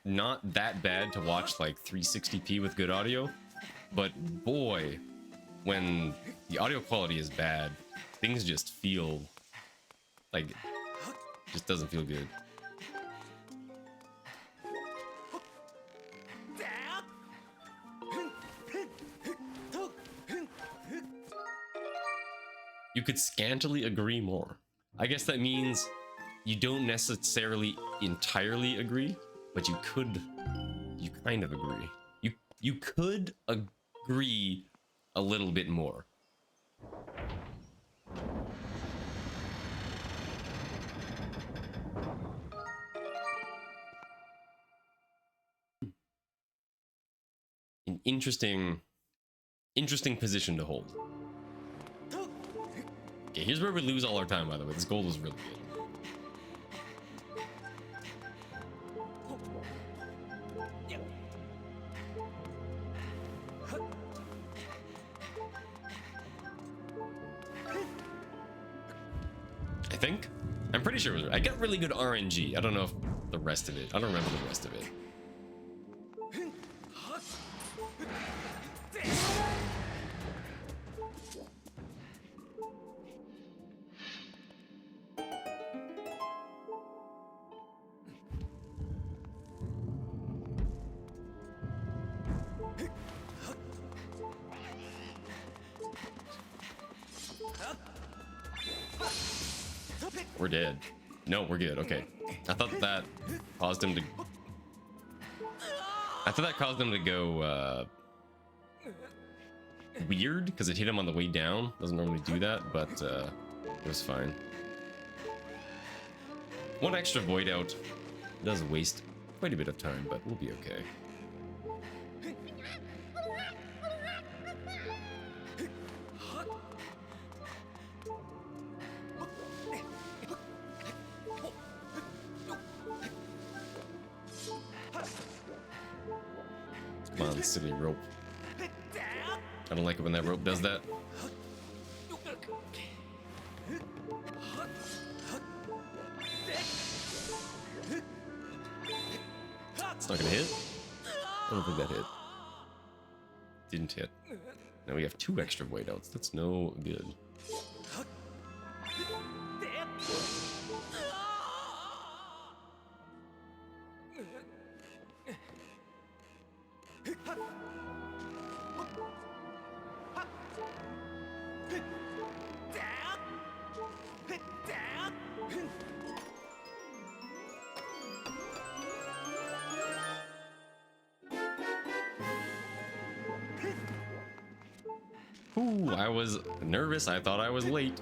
not that bad to watch like 360p with good audio, but boy, when the audio quality is bad, things just feel like it just doesn't feel good. You could scantily agree more. I guess that means you don't necessarily entirely agree, but you kind of agree. You could agree a little bit more. An interesting position to hold. Okay, here's where we lose all our time, by the way. This gold was really good. I think? I'm pretty sure it was. I got really good RNG. I don't know if the rest of it. I don't remember the rest of it. We're dead. No, we're good. Okay. I thought that caused him to... I thought that caused him to go, weird, because it hit him on the way down. Doesn't normally do that, but, it was fine. One extra void out does waste quite a bit of time, but we'll be okay. Come on, silly rope. I don't like it when that rope does that. It's not gonna hit? I don't think that hit. Didn't hit. Now we have 2 extra void outs. That's no good. Ooh, I was nervous. I thought I was late.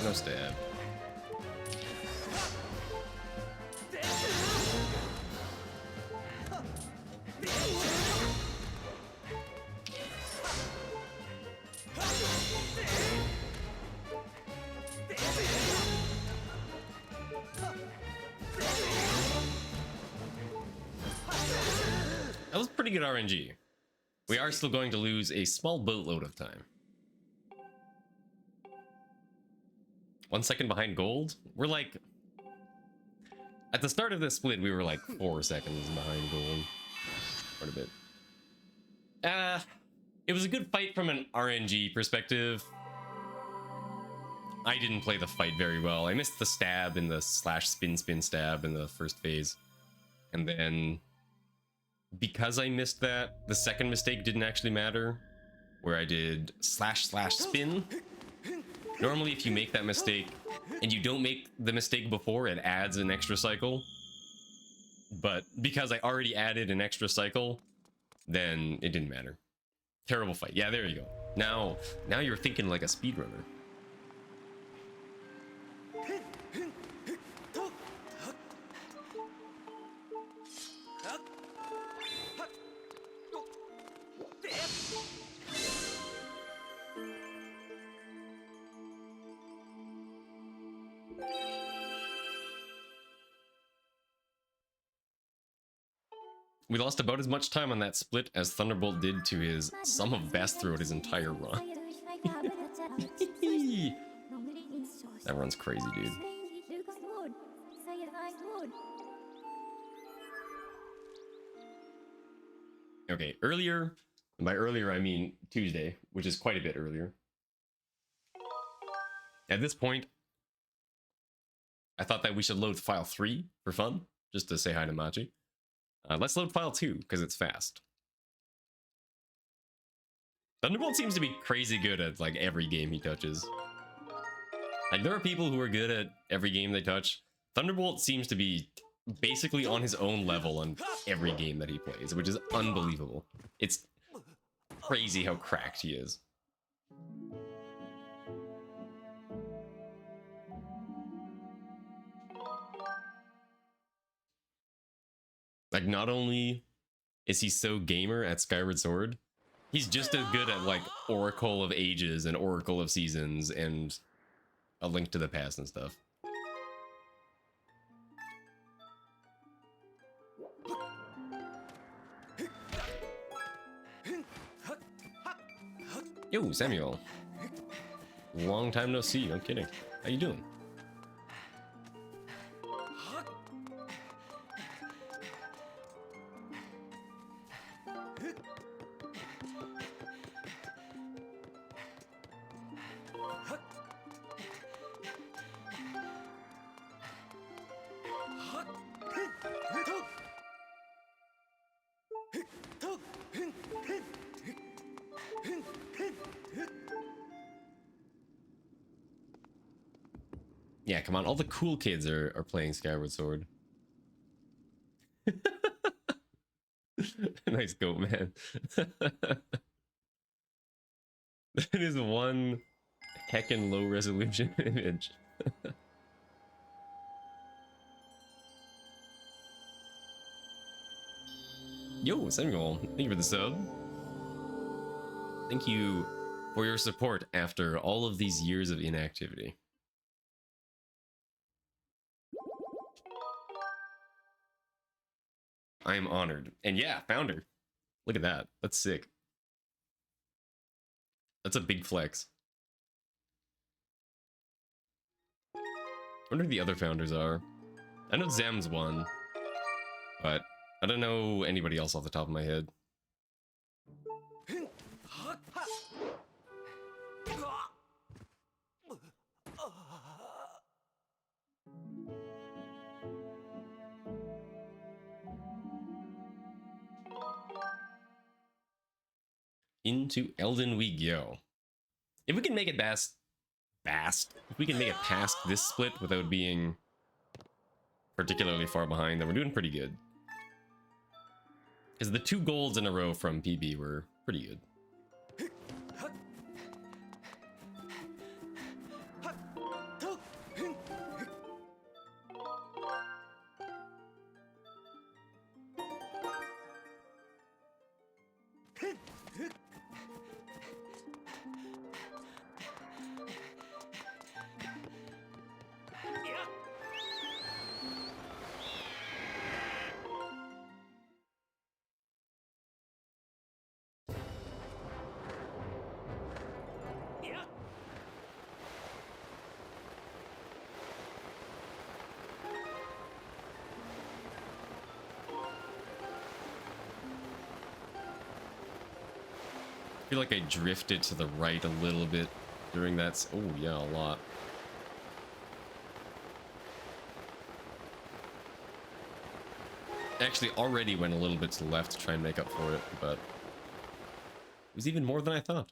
No stab. That was pretty good RNG. We are still going to lose a small boatload of time. 1 second behind gold? We're like... At the start of this split, we were like 4 seconds behind gold. Quite a bit. It was a good fight from an RNG perspective. I didn't play the fight very well. I missed the stab in the slash spin stab in the first phase. And then... because I missed that, the second mistake didn't actually matter. Where I did slash spin. Normally, if you make that mistake and you don't make the mistake before, it adds an extra cycle. But because I already added an extra cycle, then it didn't matter. Terrible fight. Yeah, there you go. Now you're thinking like a speedrunner. We lost about as much time on that split as Thunderbolt did to his sum of best throughout his entire run. That run's crazy, dude. Okay, earlier, and by earlier I mean Tuesday, which is quite a bit earlier. At this point, I thought that we should load file 3 for fun, just to say hi to Machi. Let's load file 2, because it's fast. Thunderbolt seems to be crazy good at, like, every game he touches. Like, there are people who are good at every game they touch. Thunderbolt seems to be basically on his own level on every game that he plays, which is unbelievable. It's crazy how cracked he is. Like, not only is he so gamer at Skyward Sword, he's just as good at like Oracle of Ages and Oracle of Seasons and A Link to the Past and stuff. Yo, Samuel. Long time no see, no kidding. How you doing? Yeah, come on. All the cool kids are playing Skyward Sword. Nice goat, man. That is one heckin' low resolution image. Yo, Samuel, thank you for the sub. Thank you for your support after all of these years of inactivity. I am honored. And yeah, founder. Look at that. That's sick. That's a big flex. I wonder who the other founders are. I know Zam's one, but I don't know anybody else off the top of my head. Into Elden we go. If we can make it if we can make it past this split without being particularly far behind, then we're doing pretty good. Because the 2 golds in a row from PB were pretty good. I feel like I drifted to the right a little bit during that. Oh yeah, a lot. Actually, already went a little bit to the left to try and make up for it, but it was even more than I thought.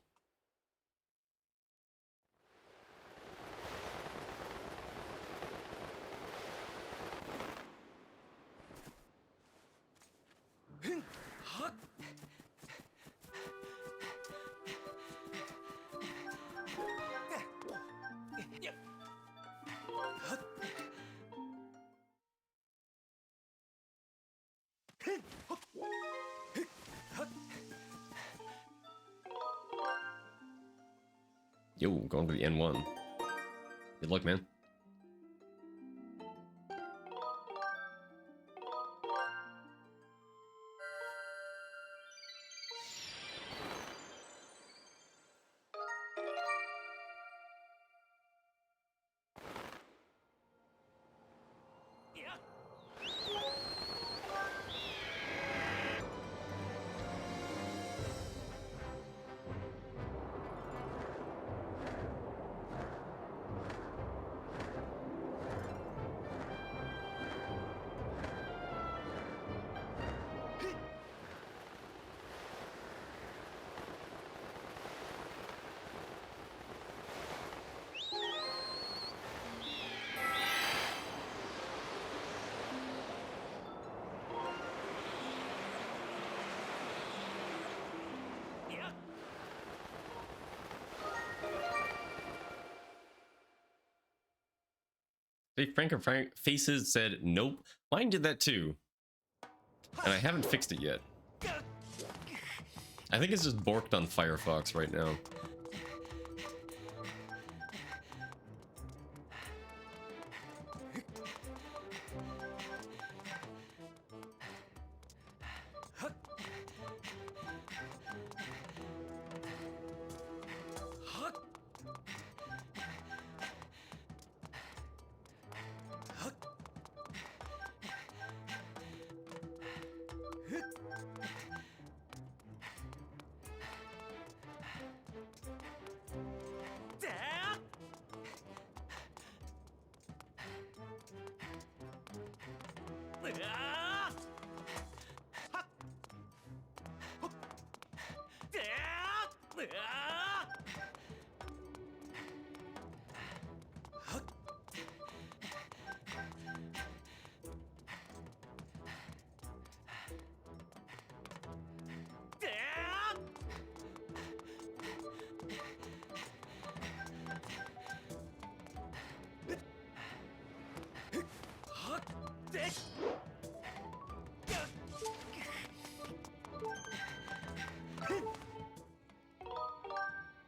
Yo, going to the N1. Good luck, man. Frank Faces said, nope. Mine did that too. And I haven't fixed it yet. I think it's just borked on Firefox right now.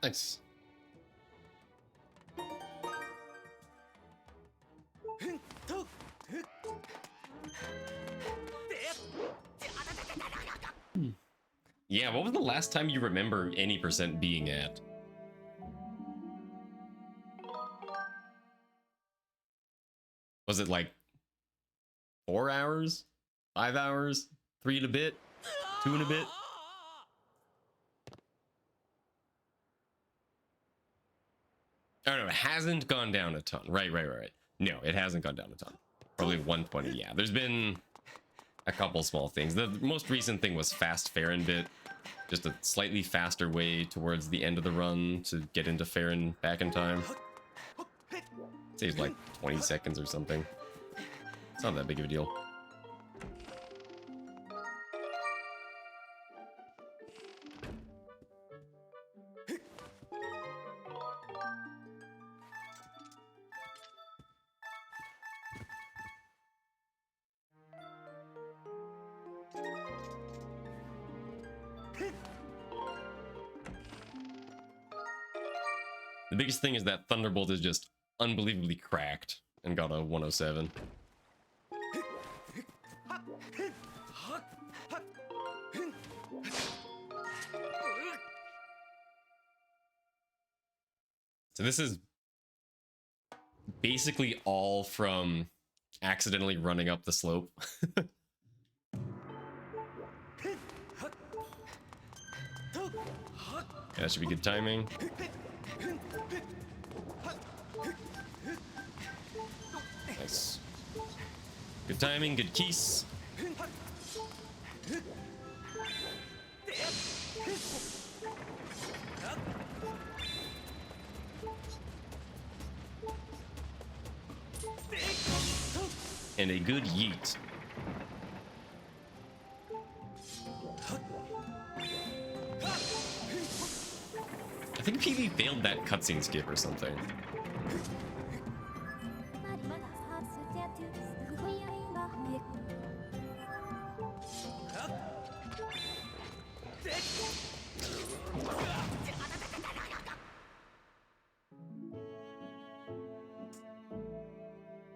Nice. Yeah, what was the last time you remember any percent being at? Was it like 4 hours? 5 hours? 3 and a bit? 2 and a bit? Oh no, it hasn't gone down a ton. Right. No, it hasn't gone down a ton. Probably 120, yeah. There's been a couple small things. The most recent thing was fast Farron bit. Just a slightly faster way towards the end of the run to get into Farron back in time. Saves like 20 seconds or something. It's not that big of a deal. The biggest thing is that Thunderbolt is just unbelievably cracked and got a 107. So this is basically all from accidentally running up the slope. Yeah, that should be good timing. Nice. Good timing, good keys. And a good yeet. I think PV failed that cutscene skip or something.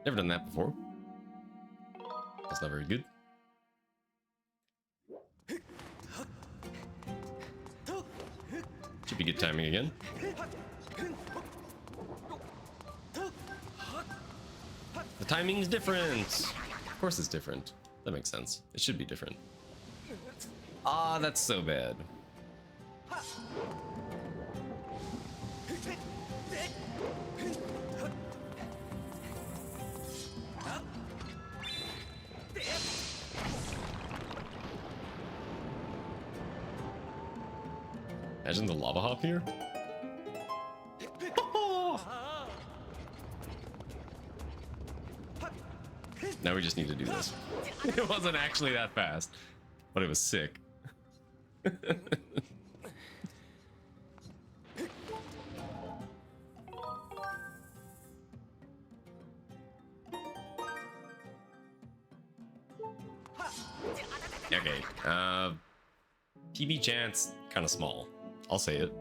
Never done that before. That's not very good. Should be good timing again. The timing's different. Of course it's different. That makes sense. It should be different. Ah, that's so bad. Imagine the lava hop here. Now we just need to do this. It wasn't actually that fast, but it was sick. Okay, PB chance, kind of small. I'll say it.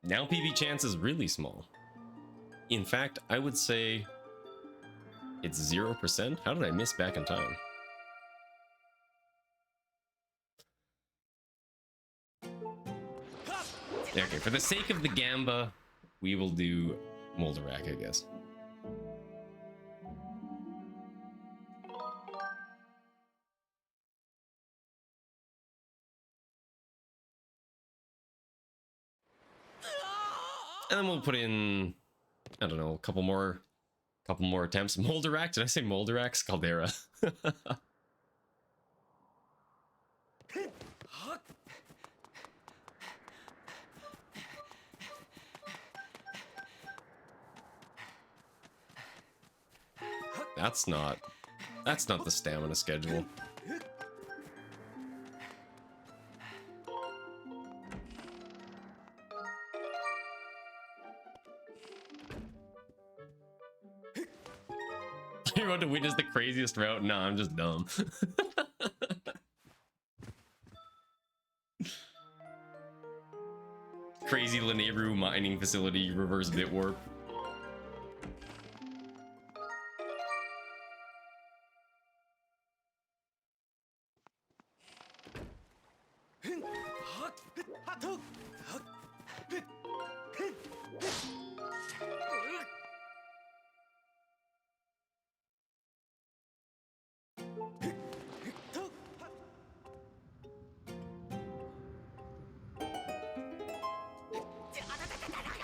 Now PB chance is really small. In fact, I would say it's 0%. How did I miss back in time? Okay, for the sake of the Gamba, we will do Moldarak, I guess. And then we'll put in, I don't know, a couple more attempts. Moldarak? Did I say Moldarak? Caldera. That's not the stamina schedule. You're about to witness the craziest route? Nah, I'm just dumb. Crazy Lineru mining facility reverse bit warp.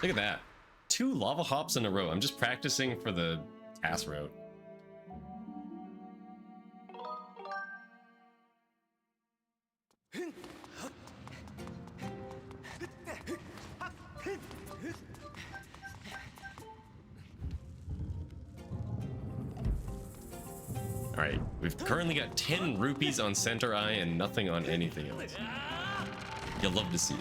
Look at that. 2 lava hops in a row. I'm just practicing for the task route. Alright, we've currently got 10 rupees on Center Eye and nothing on anything else. You'll love to see it.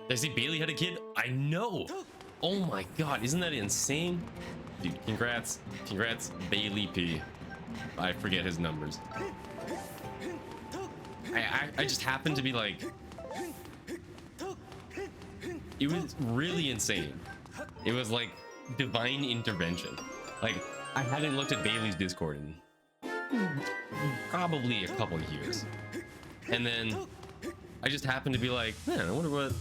Did I see Bailey had a kid? I know! Oh my god, isn't that insane? Dude, congrats. Congrats, Bailey P. I forget his numbers. I just happened to be like... It was really insane. It was like divine intervention. Like, I hadn't looked at Bailey's Discord in probably a couple of years. And then I just happened to be like, man, I wonder what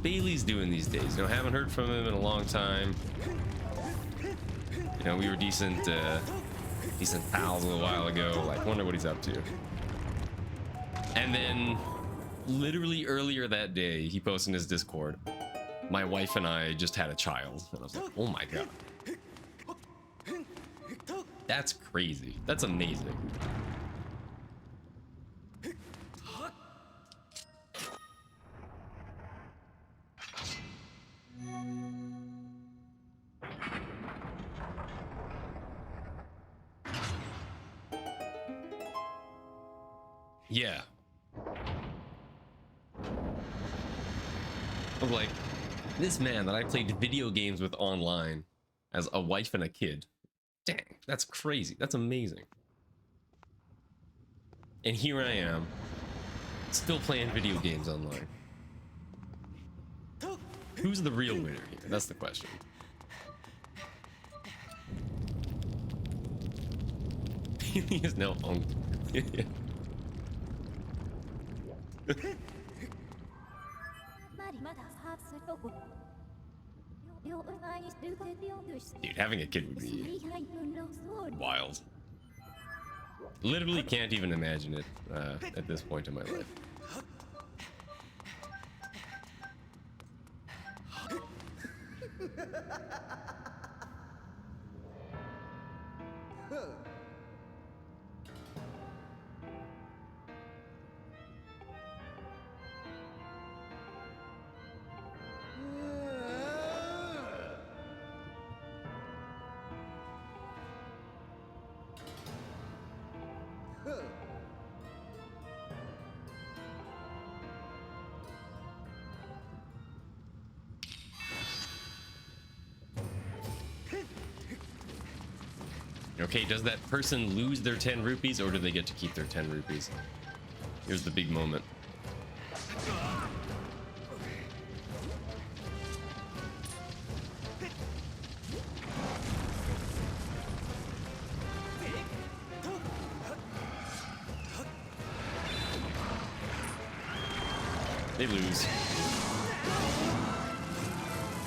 Bailey's doing these days. You know, haven't heard from him in a long time. You know, we were decent pals a little while ago. Like, wonder what he's up to. And then, literally earlier that day, he posted in his Discord, my wife and I just had a child. And I was like, oh my god. That's crazy. That's amazing. Yeah. I'm like, this man that I played video games with online as a wife and a kid. Dang, that's crazy. That's amazing. And here I am, still playing video games online. Who's the real winner here? That's the question. He is now hungry. Dude, having a kid would be wild. Literally can't even imagine it at this point in my life. Okay, does that person lose their 10 rupees or do they get to keep their 10 rupees? Here's the big moment. They lose.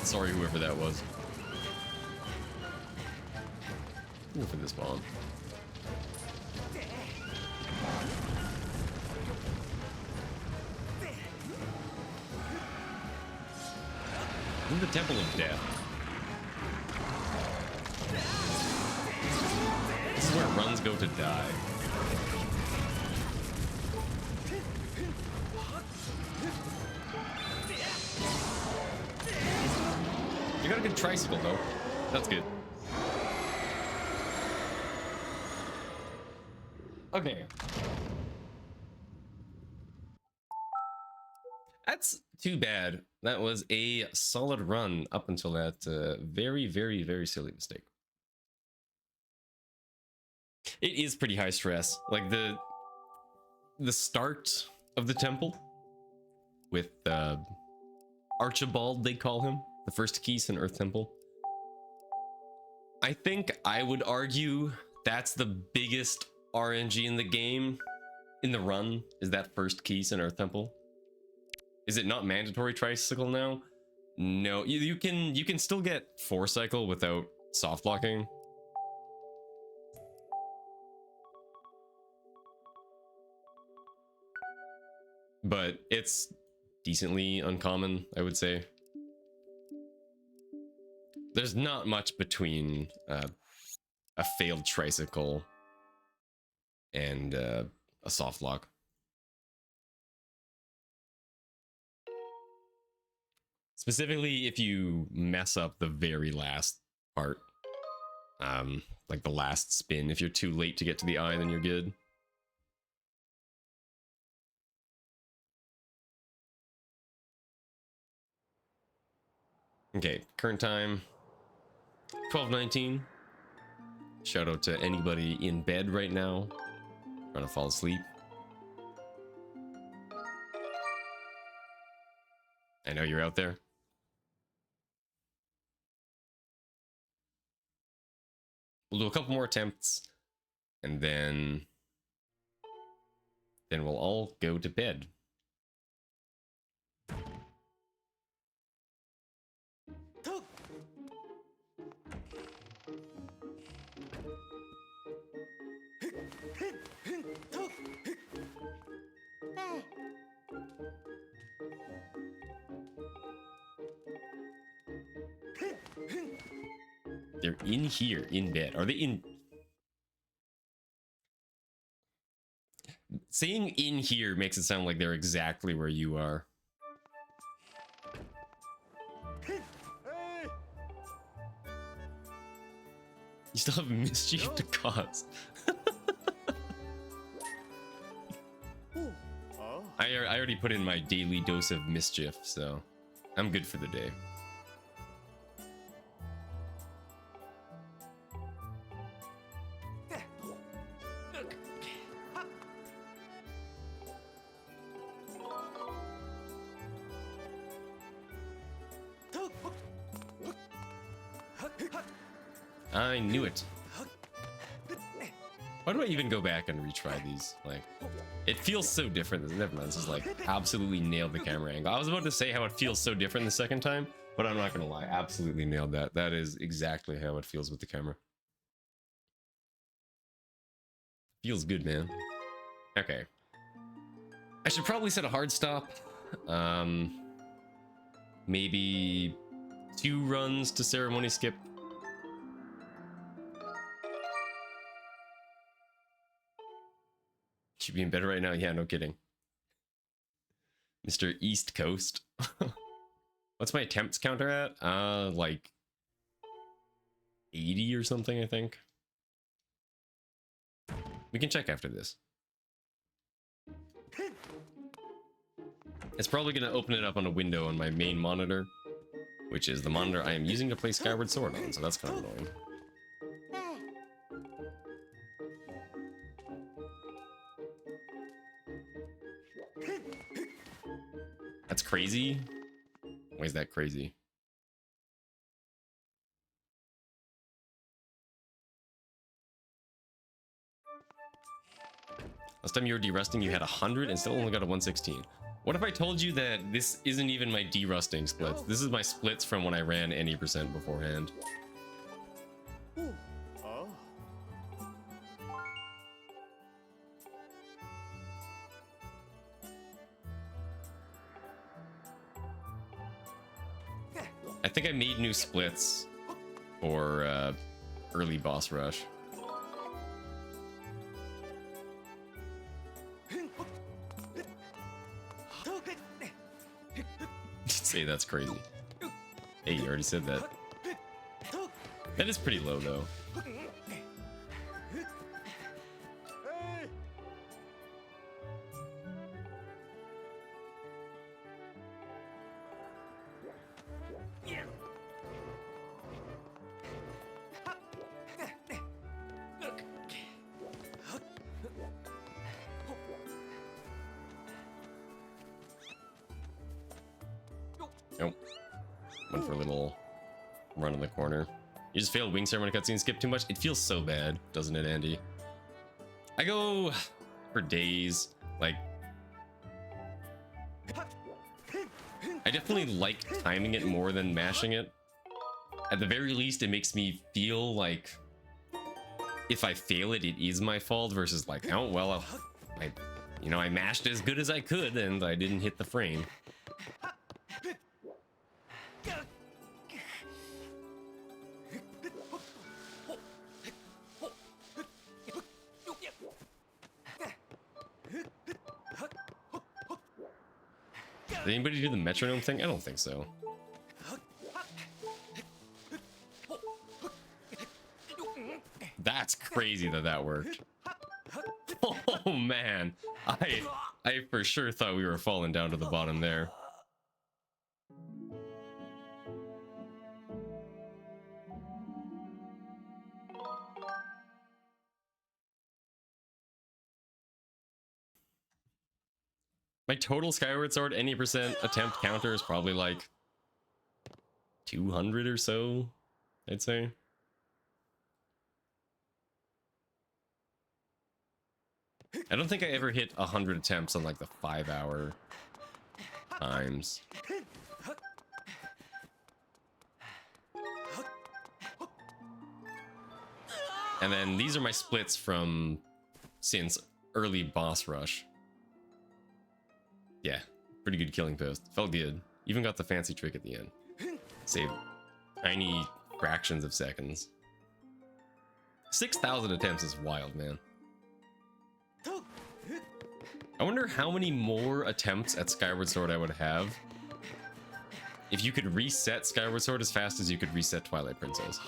Sorry, whoever that was. Go for this bomb. In the Temple of Death. This is where runs go to die. You got a good tricycle though. That's good. Okay. That's too bad. That was a solid run up until that very, very, very silly mistake. It is pretty high stress. Like the start of the temple with Archibald, they call him, the first Keys in Earth Temple. I think I would argue that's the biggest RNG in the game, in the run, is that first Keys in Earth Temple. Is it not mandatory tricycle now? No, you can still get 4-cycle without soft blocking. But it's decently uncommon, I would say. There's not much between a failed tricycle and a soft lock. Specifically, if you mess up the very last part, like the last spin, if you're too late to get to the eye, then you're good. Okay, current time 12:19. Shout out to anybody in bed right now, trying to fall asleep. I know you're out there. We'll do a couple more attempts, and then we'll all go to bed. They're in here, in bed. Are they in? Saying in here makes it sound like they're exactly where you are. Hey! You still have mischief to cause. I already put in my daily dose of mischief, so I'm good for the day. I knew it. Why do I even go back and retry these? Like, it feels so different. Never mind, this is like absolutely nailed the camera angle. I was about to say how it feels so different the second time, but I'm not gonna lie, absolutely nailed that. That is exactly how it feels with the camera. Feels good, man. Okay. I should probably set a hard stop. Maybe 2 runs to ceremony skip. Should be in bed right now? Yeah, no kidding. Mr. East Coast. What's my attempts counter at? Like 80 or something, I think. We can check after this. It's probably going to open it up on a window on my main monitor, which is the monitor I am using to play Skyward Sword on, so that's kind of annoying. That's crazy. Why is that crazy? Last time you were derusting, you had 100 and still only got a 116. What if I told you that this isn't even my derusting splits? This is my splits from when I ran any percent beforehand. Oh. I think I made new splits for early boss rush. Say that's crazy. Hey, you already said that. That is pretty low though. Hey. Nope. Went for a little run in the corner. You just failed wing ceremony cutscene, skip too much. It feels so bad, doesn't it, Andy? I go for days. Like, I definitely like timing it more than mashing it. At the very least, it makes me feel like if I fail it, it is my fault versus like, oh, well, I mashed as good as I could and I didn't hit the frame. Did anybody do the metronome thing? I don't think so. That's crazy that that worked. Oh man, I for sure thought we were falling down to the bottom there. My total Skyward Sword any percent attempt counter is probably like 200 or so, I'd say. I don't think I ever hit 100 attempts on like the 5-hour times. And then these are my splits from since early boss rush. Yeah, pretty good killing post. Felt good. Even got the fancy trick at the end. Saved tiny fractions of seconds. 6,000 attempts is wild, man. I wonder how many more attempts at Skyward Sword I would have if you could reset Skyward Sword as fast as you could reset Twilight Princess.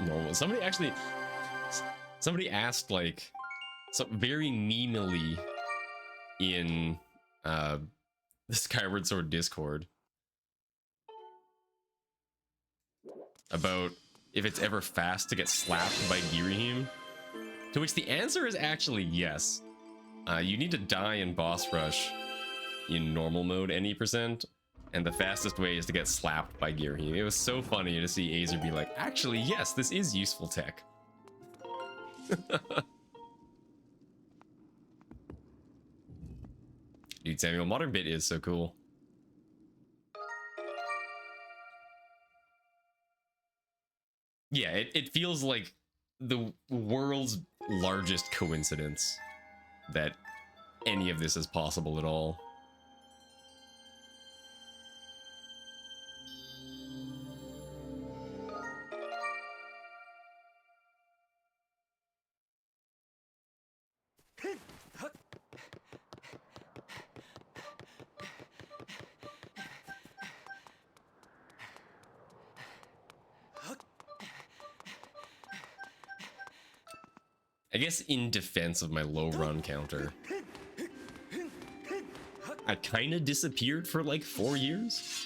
Normal. Somebody asked like very meanly in the Skyward Sword Discord about if it's ever fast to get slapped by Girahim, to which the answer is actually yes. You need to die in boss rush in normal mode any percent, and the fastest way is to get slapped by Girahim. It was so funny to see Azer be like, actually, yes, this is useful tech. Dude, Samuel, Modern Bit is so cool. Yeah, it feels like the world's largest coincidence that any of this is possible at all. I guess in defense of my low run counter, I kind of disappeared for like 4 years.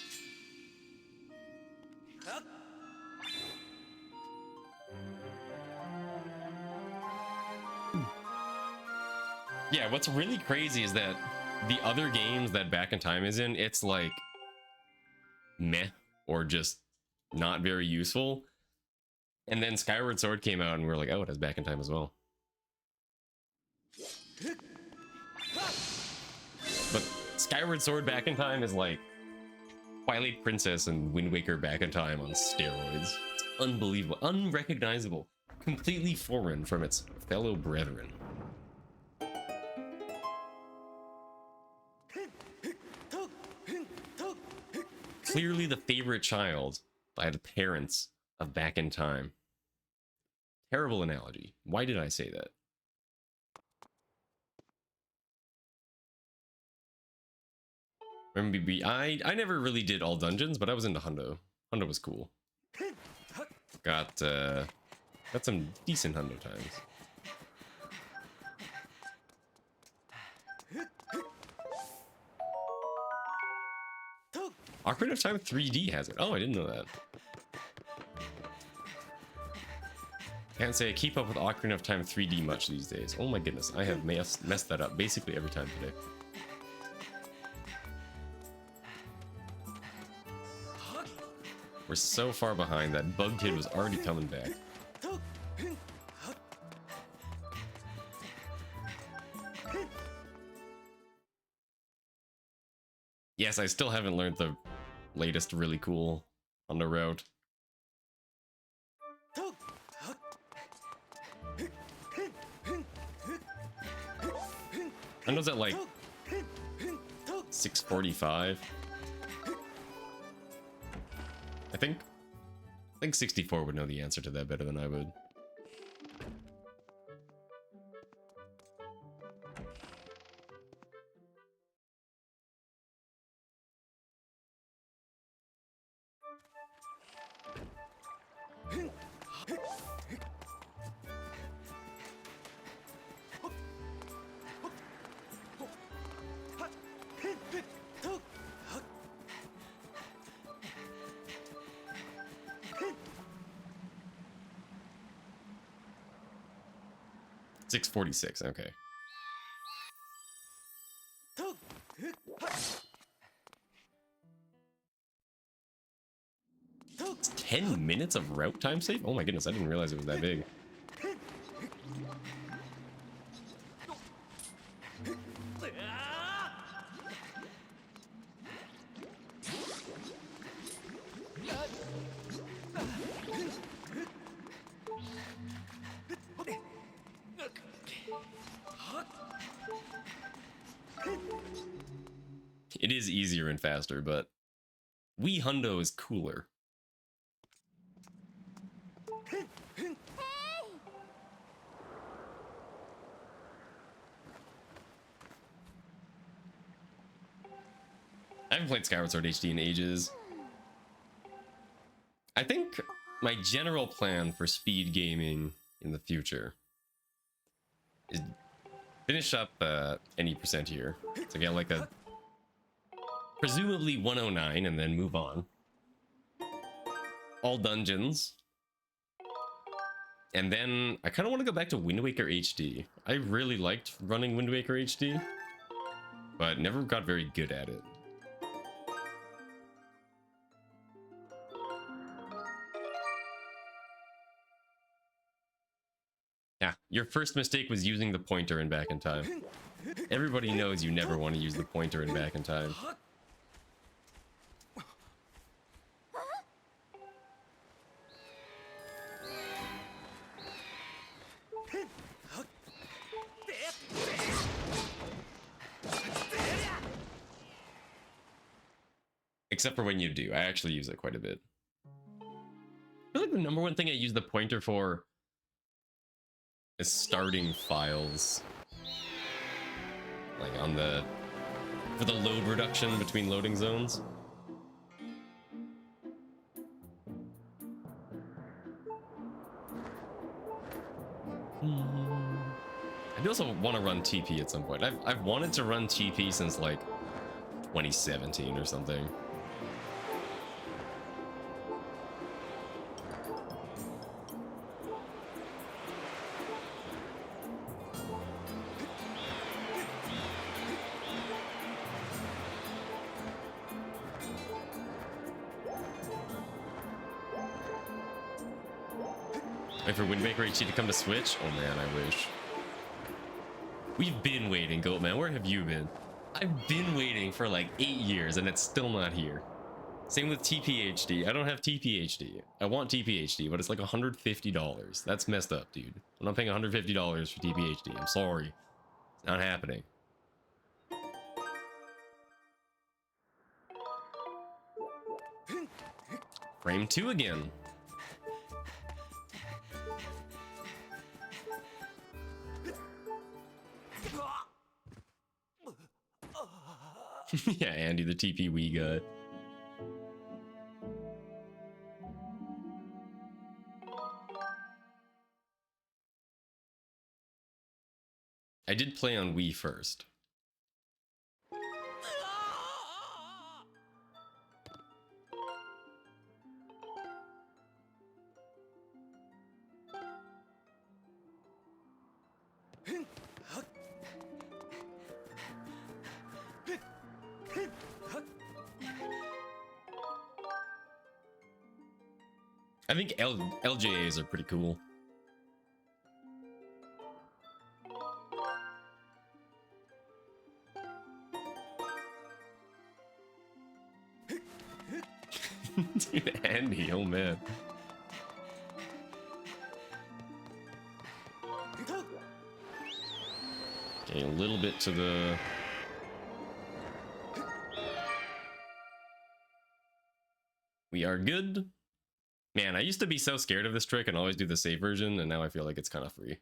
Yeah, what's really crazy is that the other games that Back in Time is in, it's like meh or just not very useful. And then Skyward Sword came out and we are like, oh, it has Back in Time as well. But Skyward Sword Back in Time is like Twilight Princess and Wind Waker Back in Time on steroids. It's unbelievable, unrecognizable, completely foreign from its fellow brethren. Clearly the favorite child by the parents of Back in Time. Terrible analogy. Why did I say that? Remember, I never really did all dungeons, but I was into Hundo. Hundo was cool. Got some decent Hundo times. Ocarina of Time 3D has it. Oh, I didn't know that. Can't say I keep up with Ocarina of Time 3D much these days. Oh my goodness, I have messed that up basically every time today. We're so far behind that Bug Kid was already coming back. Yes, I still haven't learned the latest really cool on the road. I know that like 645. I think 64 would know the answer to that better than I would. $6.46, okay. It's 10 minutes of route time save? Oh my goodness, I didn't realize it was that big. It is easier and faster, but Wii Hundo is cooler. I haven't played Skyward Sword HD in ages. I think my general plan for speed gaming in the future is finish up any percent here. So get like a presumably 109 and then move on. All dungeons. And then I kind of want to go back to Wind Waker HD. I really liked running Wind Waker HD, but never got very good at it. Yeah, your first mistake was using the pointer in Back in Time. Everybody knows you never want to use the pointer in Back in Time. Except for when you do. I actually use it quite a bit. I feel like the number one thing I use the pointer for is starting files. Like on the... for the load reduction between loading zones. I do also want to run TP at some point. I've wanted to run TP since like 2017 or something. Wait for Wind Waker HD to come to Switch? Oh man, I wish. We've been waiting, Goatman. Where have you been? I've been waiting for like 8 years and it's still not here. Same with TPHD. I don't have TPHD. I want TPHD, but it's like $150. That's messed up, dude. I'm not paying $150 for TPHD. I'm sorry. It's not happening. Frame 2 again. Yeah, Andy, the TP Wii guy. I did play on Wii first. I think LJAs are pretty cool. Dude, Andy, oh man. Okay, a little bit to the... We are good. Man, I used to be so scared of this trick and always do the safe version, and now I feel like it's kind of free.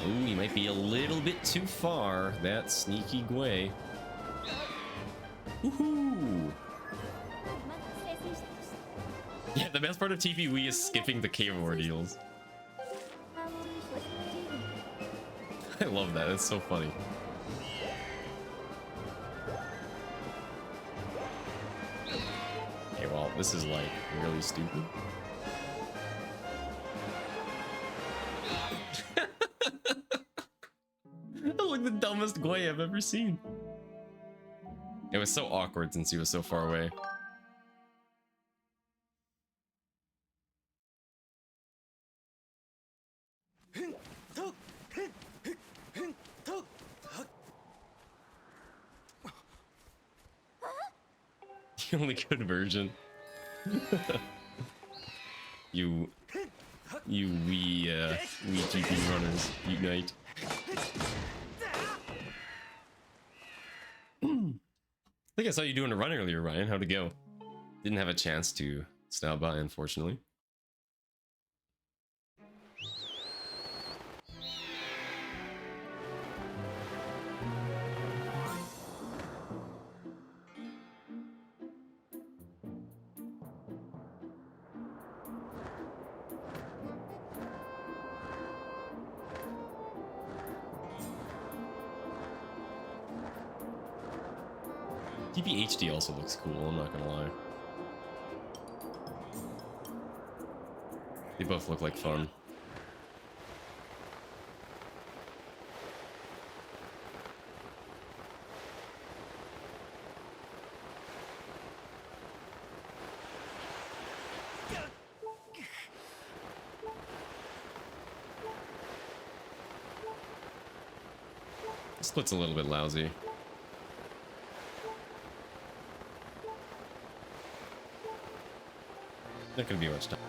Ooh, he might be a little bit too far. That sneaky Gwei. Woohoo! Yeah, the best part of TP Wii is skipping the cave ordeals. I love that. It's so funny. Okay, well, this is like really stupid. That was like the dumbest Gwei I've ever seen. It was so awkward since he was so far away. The only good version. you Wii GP runners unite. I think I saw you doing a run earlier, Ryan. How'd it go? Didn't have a chance to stop by, unfortunately. TPHD also looks cool, I'm not gonna lie. They both look like fun. Split's a little bit lousy. Not gonna be much time.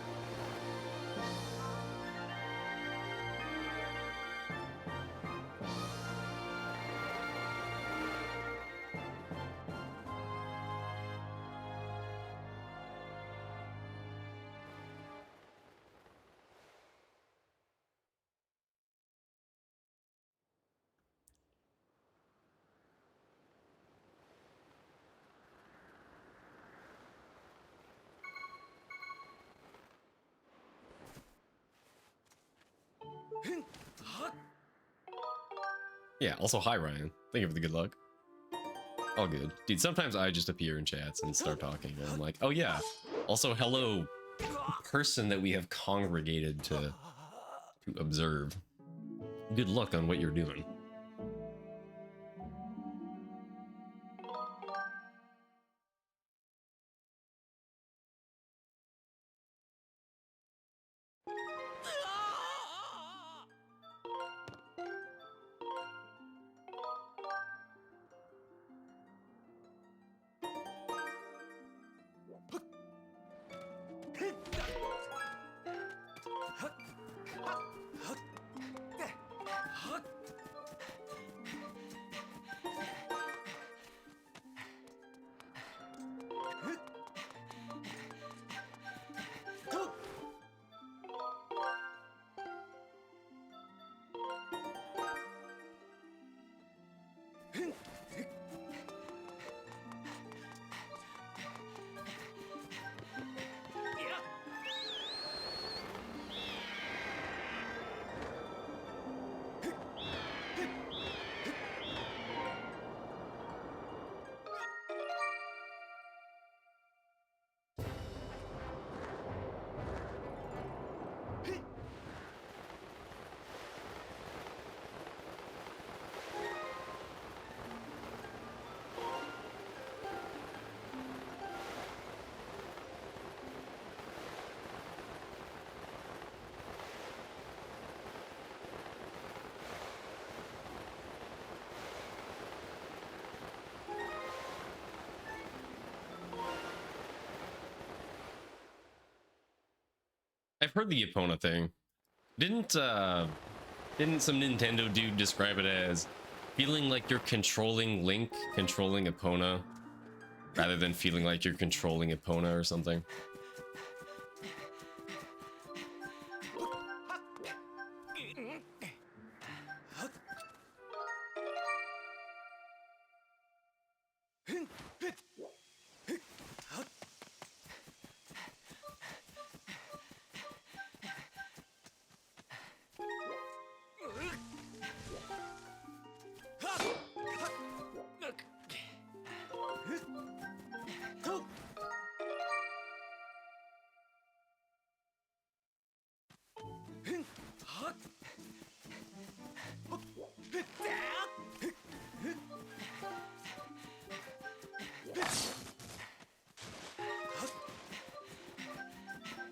Yeah, also hi Ryan. Thank you for the good luck. All good. Dude, sometimes I just appear in chats and start talking and I'm like, oh yeah. Also hello person that we have congregated to observe. Good luck on what you're doing. I've heard the Epona thing. Didn't some Nintendo dude describe it as feeling like you're controlling Link, controlling Epona, rather than feeling like you're controlling Epona or something?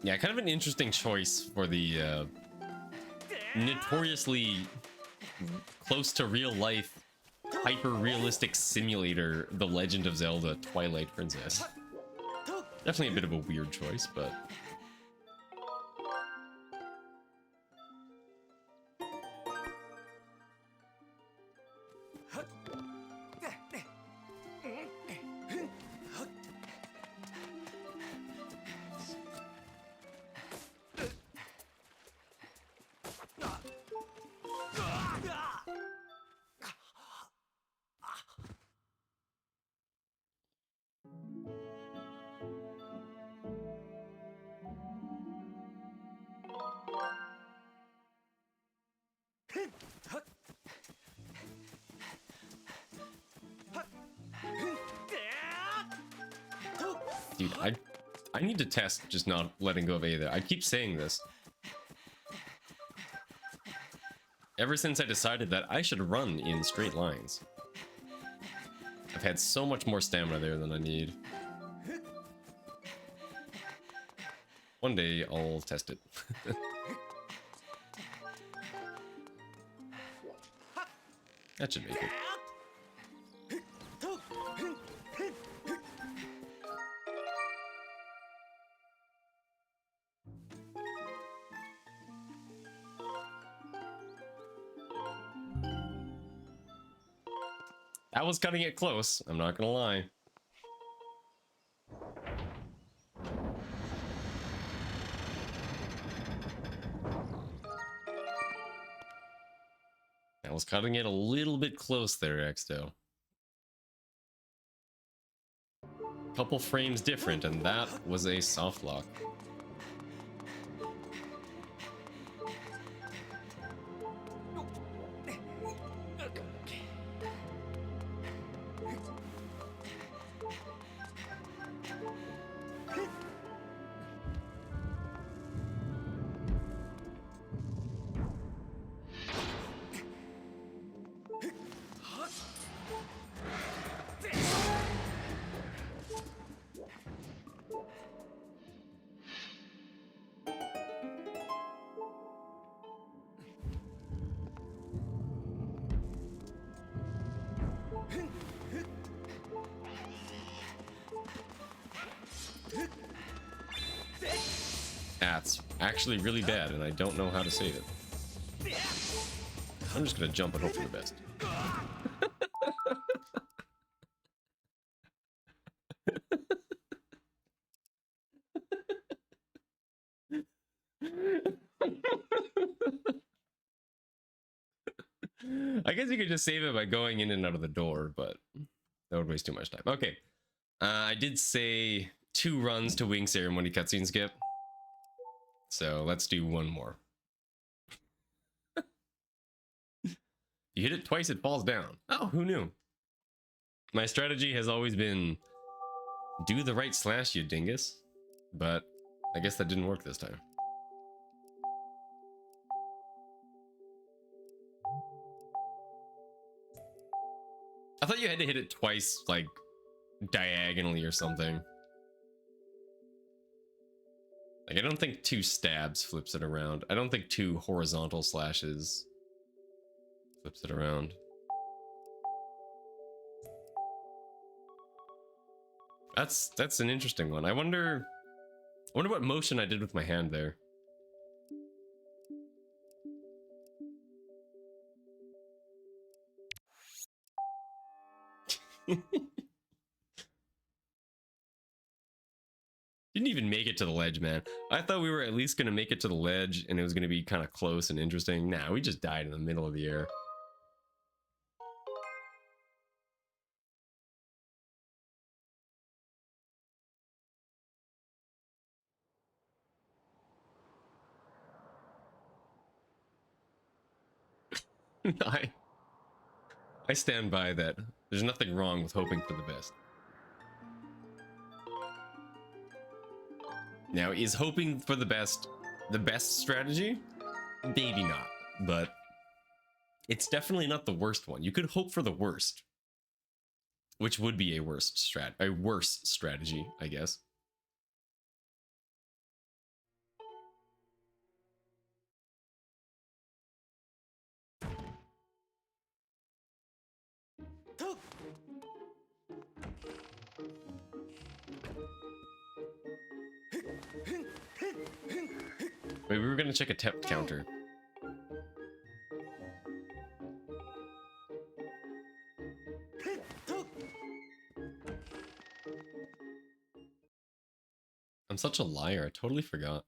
Yeah, kind of an interesting choice for the notoriously close to real life, hyper realistic simulator, The Legend of Zelda Twilight Princess. Definitely a bit of a weird choice, but dude, I need to test just not letting go of A there. I keep saying this. Ever since I decided that I should run in straight lines. I've had so much more stamina there than I need. One day I'll test it. That should make it. That was cutting it close, I'm not gonna lie. I was cutting it a little bit close there, Exto. Couple frames different, and that was a soft lock. That's actually really bad, and I don't know how to save it. I'm just gonna jump and hope for the best. I guess you could just save it by going in and out of the door, but that would waste too much time. Okay. I did say 2 runs to wing ceremony cutscene skip. So let's do 1 more. You hit it twice, it falls down. Oh, who knew? My strategy has always been do the right slash, you dingus. But I guess that didn't work this time. I thought you had to hit it twice, like, diagonally or something. Like, I don't think 2 stabs flips it around. I don't think 2 horizontal slashes flips it around. That's an interesting one. I wonder what motion I did with my hand there. Didn't even make it to the ledge, man. I thought we were at least gonna make it to the ledge and it was gonna be kind of close and interesting. Nah, we just died in the middle of the air. I stand by that. There's nothing wrong with hoping for the best. Now, is hoping for the best strategy? Maybe not, but it's definitely not the worst one. You could hope for the worst, which would be a worse strategy, I guess. Wait, we were gonna check a tep counter. I'm such a liar, I totally forgot.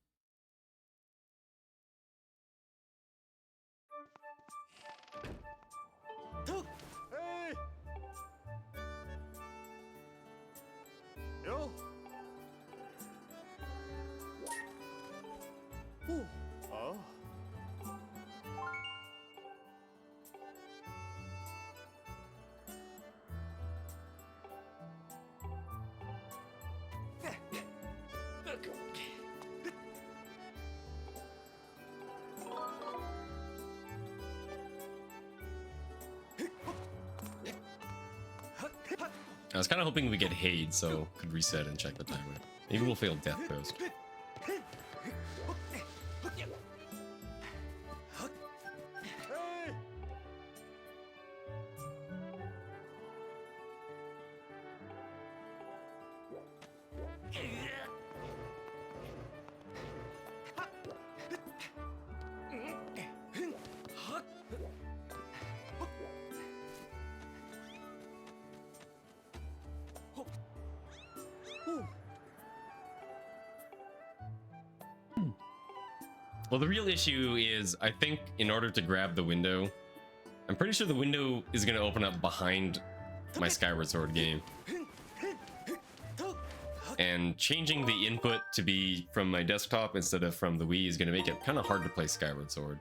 Hey! Yo! Oh? I was kind of hoping we get Haid, so could reset and check the timer. Maybe we'll fail Death Post. Well, the real issue is, I think in order to grab the window, I'm pretty sure the window is going to open up behind my Skyward Sword game. And changing the input to be from my desktop instead of from the Wii is going to make it kind of hard to play Skyward Sword.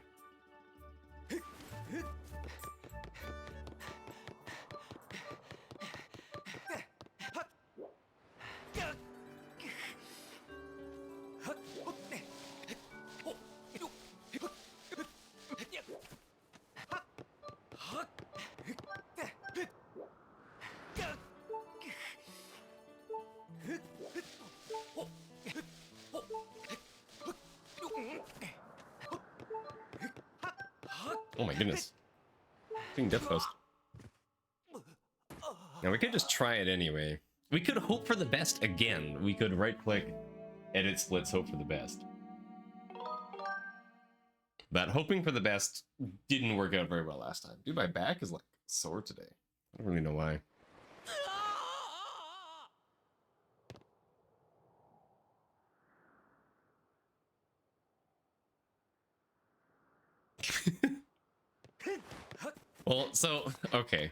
Oh my goodness. Death Post. Now we could just try it anyway. We could hope for the best again. We could right click, edit splits, hope for the best. But hoping for the best didn't work out very well last time. Dude, my back is like sore today. I don't really know why. Well, so, okay.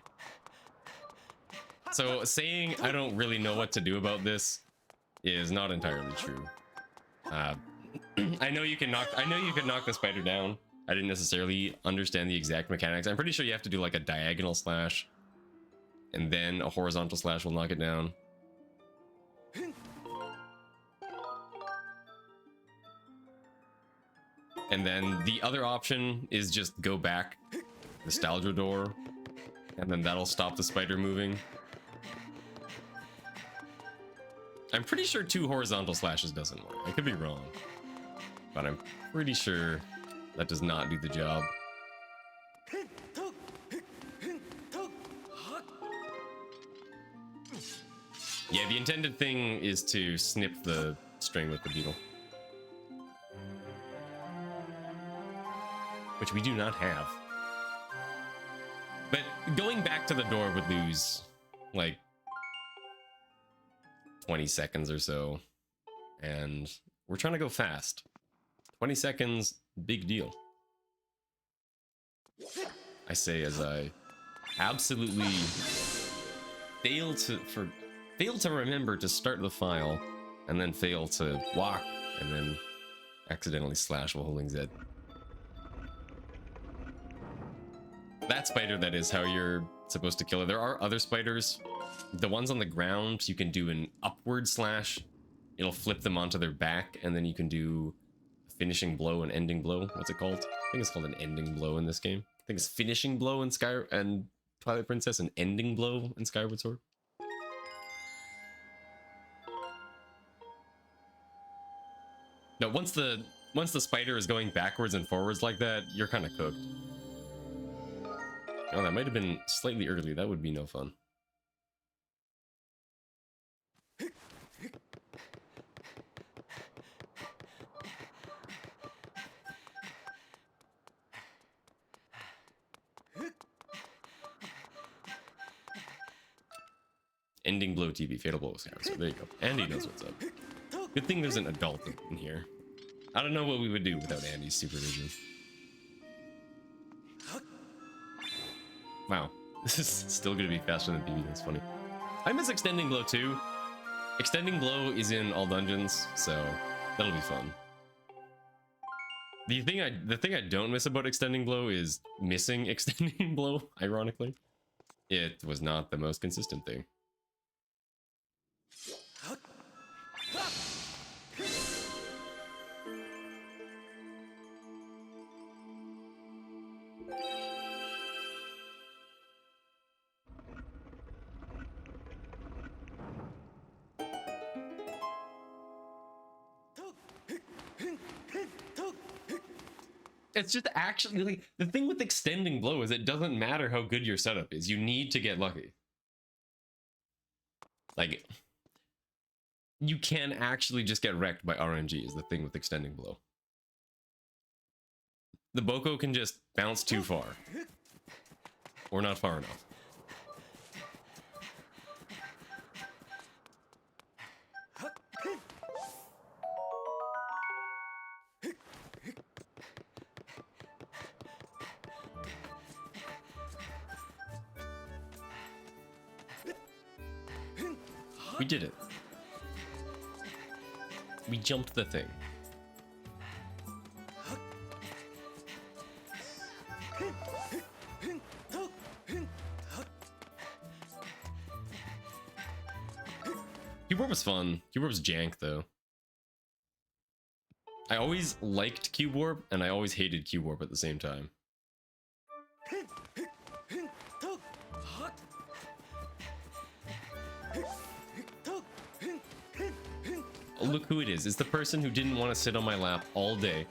So saying I don't really know what to do about this is not entirely true. I know you can knock the spider down. I didn't necessarily understand the exact mechanics. I'm pretty sure you have to do like a diagonal slash and then a horizontal slash will knock it down. And then the other option is just go back, nostalgia door, and then that'll stop the spider moving. I'm pretty sure 2 horizontal slashes doesn't work. I could be wrong, but I'm pretty sure that does not do the job. Yeah, the intended thing is to snip the string with the beetle, which we do not have. But going back to the door would lose like 20 seconds or so, and we're trying to go fast. 20 seconds, big deal. I say as I absolutely fail to remember to start the file, and then fail to walk, and then accidentally slash while holding Z. That spider, that is how you're supposed to kill it. There are other spiders. The ones on the ground, you can do an upward slash. It'll flip them onto their back, and then you can do a finishing blow, an ending blow. What's it called? I think it's called an ending blow in this game. I think it's finishing blow in Twilight Princess, and ending blow in Skyward Sword. No, once the spider is going backwards and forwards like that, you're kind of cooked. Oh, that might have been slightly early. That would be no fun. Ending blow TV, fatal blow sound. So there you go. Andy knows what's up. Good thing there's an adult in here. I don't know what we would do without Andy's supervision. Wow, this is still gonna be faster than PB. That's funny. I miss extending blow too. Extending blow is in all dungeons, so that'll be fun. The thing I don't miss about extending blow is missing extending blow. Ironically, it was not the most consistent thing. It's just actually like the thing with extending blow is it doesn't matter how good your setup is. You need to get lucky. Like, you can actually just get wrecked by RNG is the thing with extending blow. The Boko can just bounce too far. Or not far enough. We did it. We jumped the thing. Cube Warp was fun. Cube Warp's jank though. I always liked Cube Warp and I always hated Cube Warp at the same time. Oh, look who it is. It's the person who didn't want to sit on my lap all day.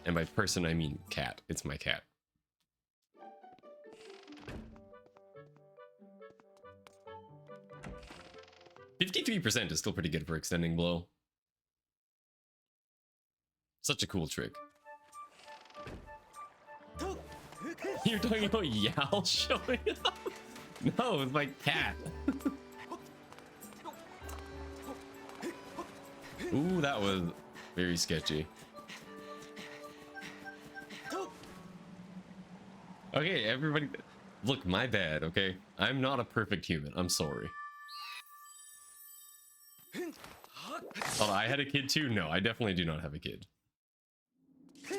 And by person, I mean cat. It's my cat. %53 is still pretty good for extending blow. Such a cool trick. You're talking about Yao showing up? No, it's my cat. Ooh, that was very sketchy. Okay, everybody, look, my bad, okay? I'm not a perfect human. I'm sorry. Oh, I had a kid too? No, I definitely do not have a kid.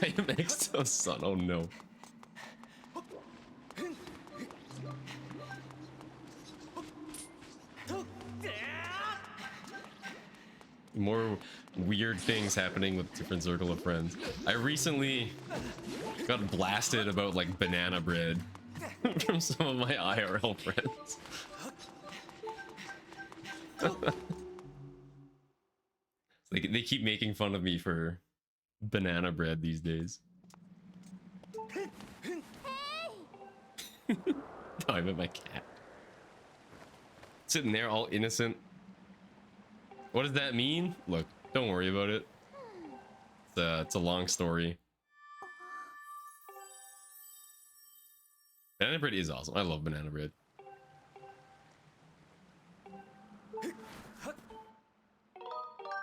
I am Exo's son. Oh no. More weird things happening with different circle of friends. I recently got blasted about like banana bread from some of my IRL friends. Like they keep making fun of me for banana bread these days. No, I meant my cat. Sitting there all innocent. What does that mean? Look, don't worry about it. It's a long story. Banana bread is awesome. I love banana bread.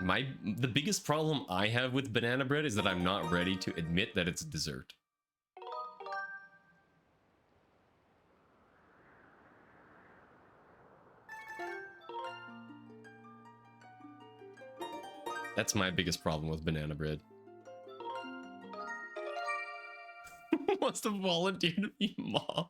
The biggest problem I have with banana bread is that I'm not ready to admit that it's a dessert. That's my biggest problem with banana bread. Wants to volunteer to be mom.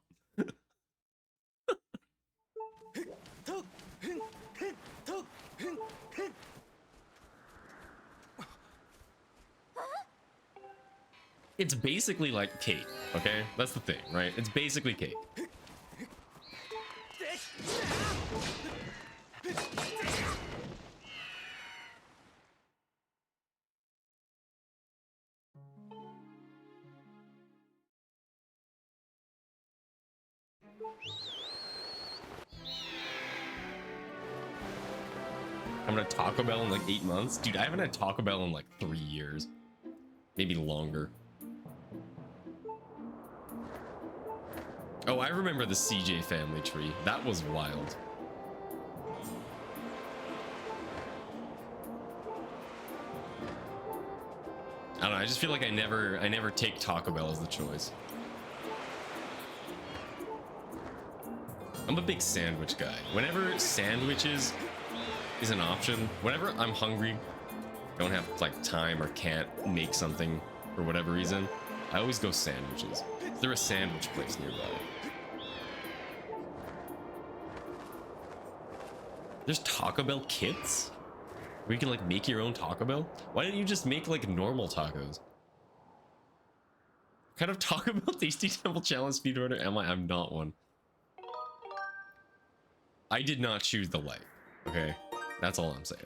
It's basically like cake, okay? That's the thing, right? It's basically cake. I'm gonna Taco Bell in like 8 months. Dude, I haven't had Taco Bell in like 3 years. Maybe longer. Oh, I remember the CJ family tree. That was wild. I don't know, I just feel like I never take Taco Bell as the choice. I'm a big sandwich guy. Whenever sandwiches is an option, whenever I'm hungry, don't have like time or can't make something for whatever reason, I always go sandwiches. Is there a sandwich place nearby? There's Taco Bell kits? Where you can like make your own Taco Bell? Why didn't you just make like normal tacos? What kind of Taco Bell Tasty Temple Challenge speedrunner am I? I'm not one. I did not choose the light. Okay, that's all I'm saying.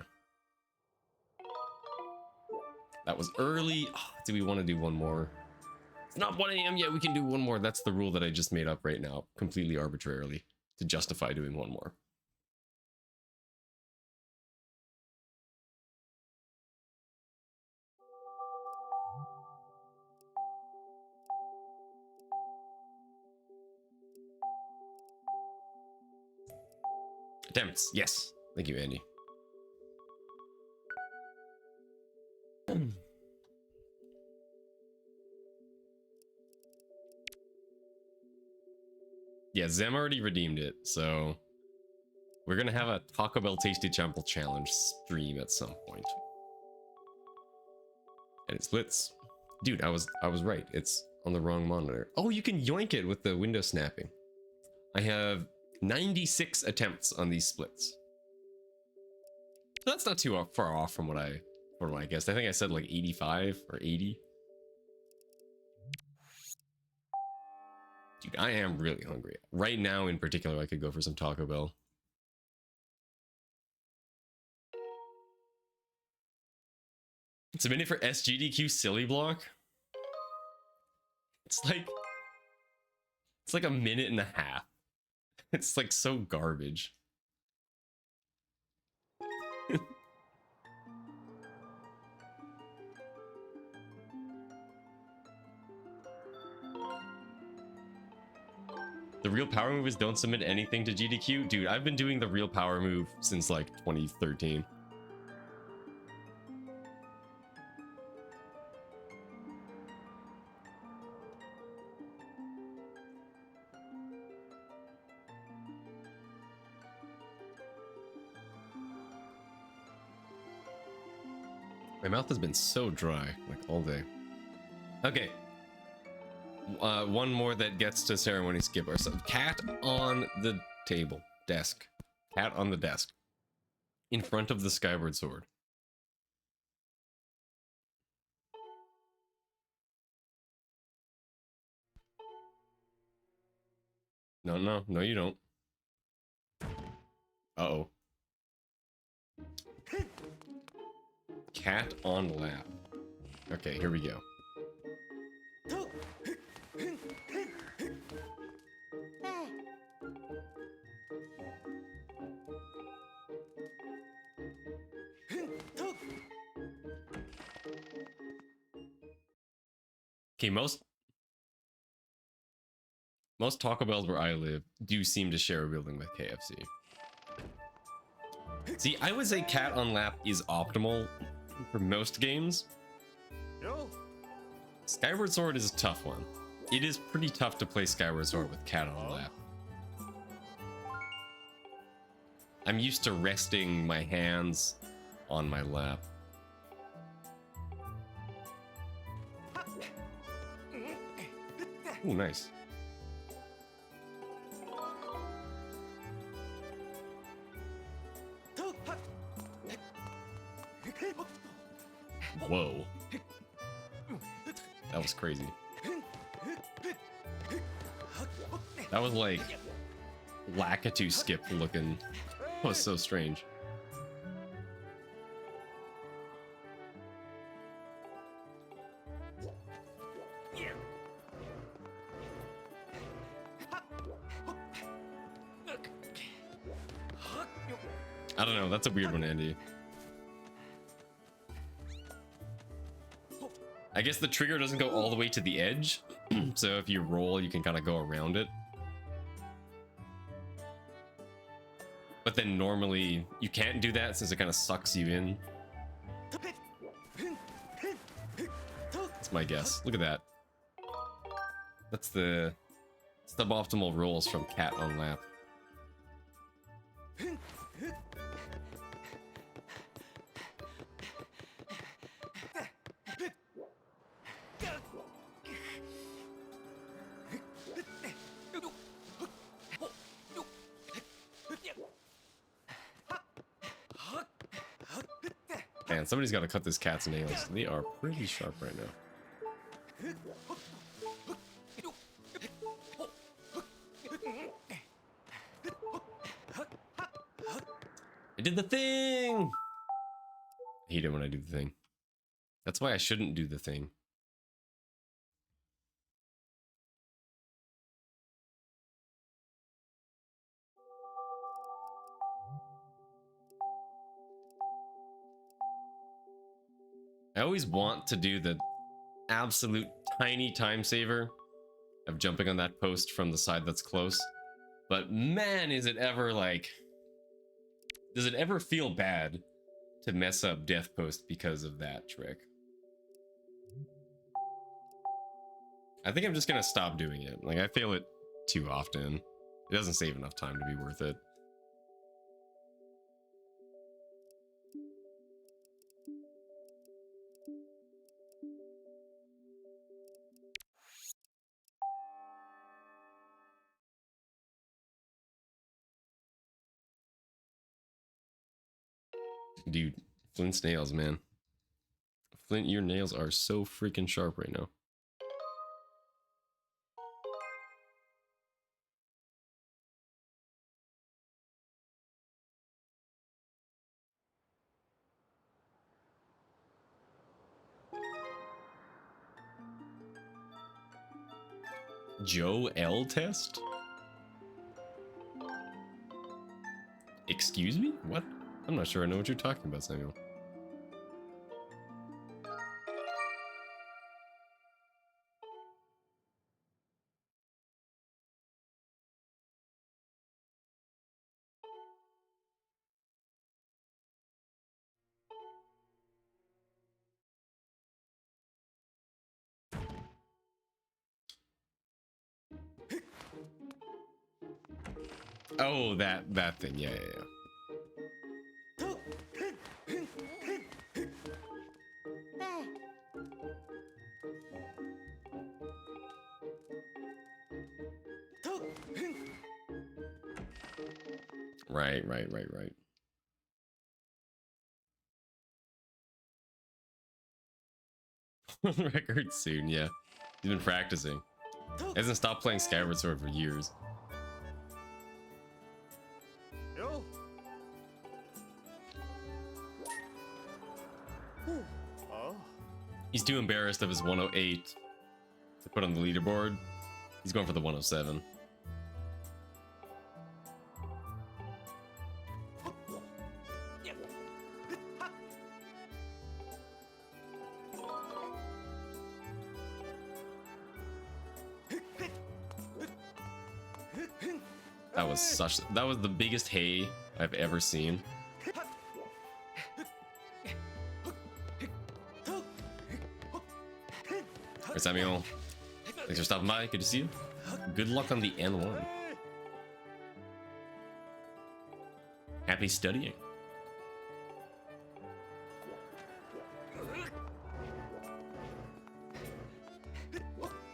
That was early. Oh, do we want to do one more? It's not 1 a.m. yet. We can do one more. That's the rule that I just made up right now, completely arbitrarily, to justify doing one more. Attempts. Yes. Thank you, Andy. Yeah, Zem already redeemed it, so we're gonna have a Taco Bell Tasty Temple Challenge stream at some point. And it splits. Dude, I was right. It's on the wrong monitor. Oh, you can yoink it with the window snapping. I have 96 attempts on these splits. That's not too far off from what I guessed. I think I said like 85 or 80. Dude, I am really hungry. Right now, in particular, I could go for some Taco Bell. It's a minute for SGDQ silly block. It's like a minute and a half. It's like so garbage. real power move is don't submit anything to GDQ? Dude, I've been doing the real power move since like 2013. My mouth has been so dry, like all day. Okay. One more that gets to ceremony skip ourselves. Cat on the table. Desk. Cat on the desk. In front of the Skyward Sword. No, you don't. Uh-oh. Cat on lap. Okay, here we go. Okay, most Taco Bells where I live do seem to share a building with KFC. See, I would say cat on lap is optimal for most games. Yo. Skyward Sword is a tough one. It is pretty tough to play Skyward Sword with cat on lap. I'm used to resting my hands on my lap. Ooh, nice. Whoa. That was crazy. That was like Lakitu skip looking. That was so strange. I don't know, that's a weird one, Andy. I guess the trigger doesn't go all the way to the edge, so if you roll, you can kind of go around it. But then normally, you can't do that since it kind of sucks you in. That's my guess. Look at that. That's the suboptimal rolls from cat on lap. Man, somebody's got to cut this cat's nails. They are pretty sharp right now. I did the thing! I hate it when I do the thing. That's why I shouldn't do the thing. I always want to do the absolute tiny time saver of jumping on that post from the side that's close. But man, is it ever like... Does it ever feel bad to mess up Death Post because of that trick? I think I'm just gonna stop doing it. Like, I fail it too often. It doesn't save enough time to be worth it. Dude, Flint's nails, man. Flint, your nails are so freaking sharp right now. Joe L test? Excuse me? What? I'm not sure I know what you're talking about, Samuel. Oh, that thing. Yeah, yeah, yeah. Right, right, right, right. Record soon, yeah. He's been practicing. He hasn't stopped playing Skyward Sword for years. Yo. Oh. He's too embarrassed of his 108 to put on the leaderboard. He's going for the 107. That was the biggest hay I've ever seen. Hey, Samuel. Thanks for stopping by. Good to see you. Good luck on the N1. Happy studying.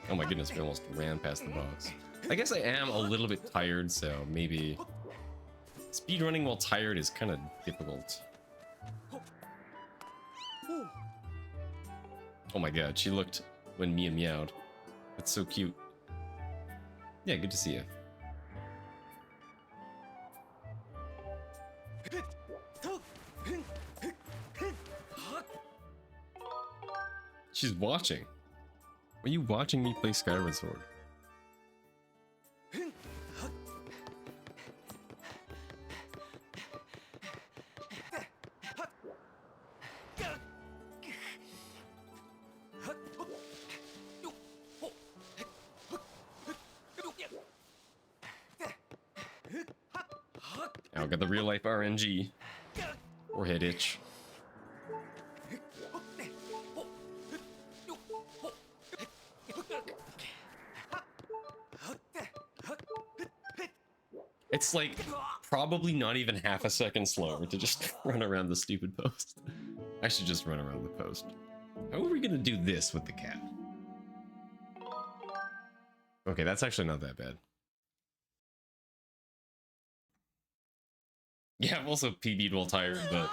Oh my goodness, we almost ran past the box. I guess I am a little bit tired, so maybe speedrunning while tired is kind of difficult. Oh my god, she looked when Mia meowed. That's so cute. Yeah, good to see you. She's watching. Are you watching me play Skyward Sword? I'll get the real life RNG or head itch. It's like probably not even half a second slower to just run around the stupid post. I should just run around the post. How are we gonna do this with the cat? Okay, that's actually not that bad. Yeah, I've also PB'd while tired, but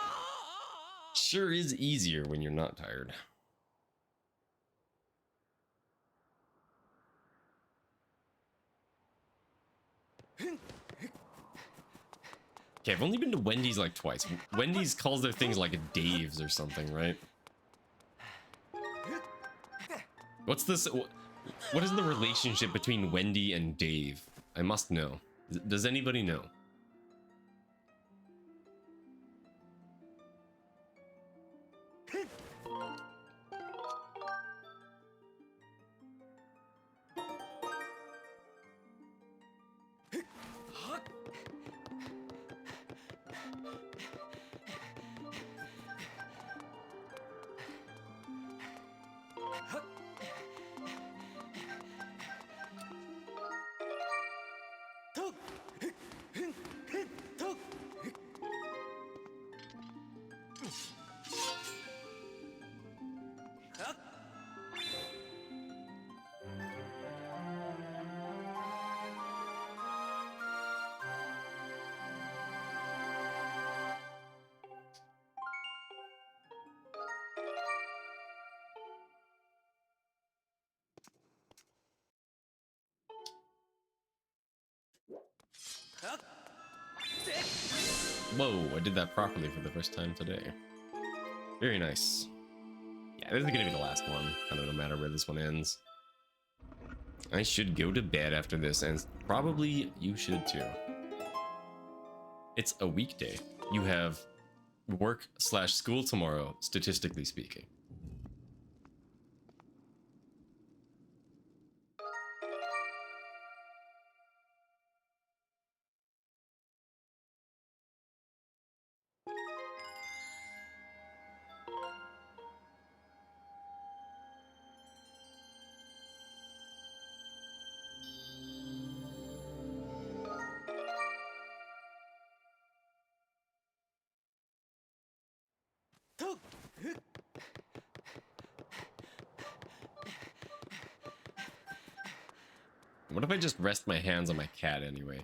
sure is easier when you're not tired. Okay, I've only been to Wendy's like twice. Wendy's calls their things like Dave's or something, right? What's this? What is the relationship between Wendy and Dave? I must know. Does anybody know? Whoa, I did that properly for the first time today. Very nice. Yeah, this is gonna be the last one. Kind of no matter where this one ends. I should go to bed after this, and probably you should too. It's a weekday. You have work/school tomorrow, statistically speaking. What if I just rest my hands on my cat anyway?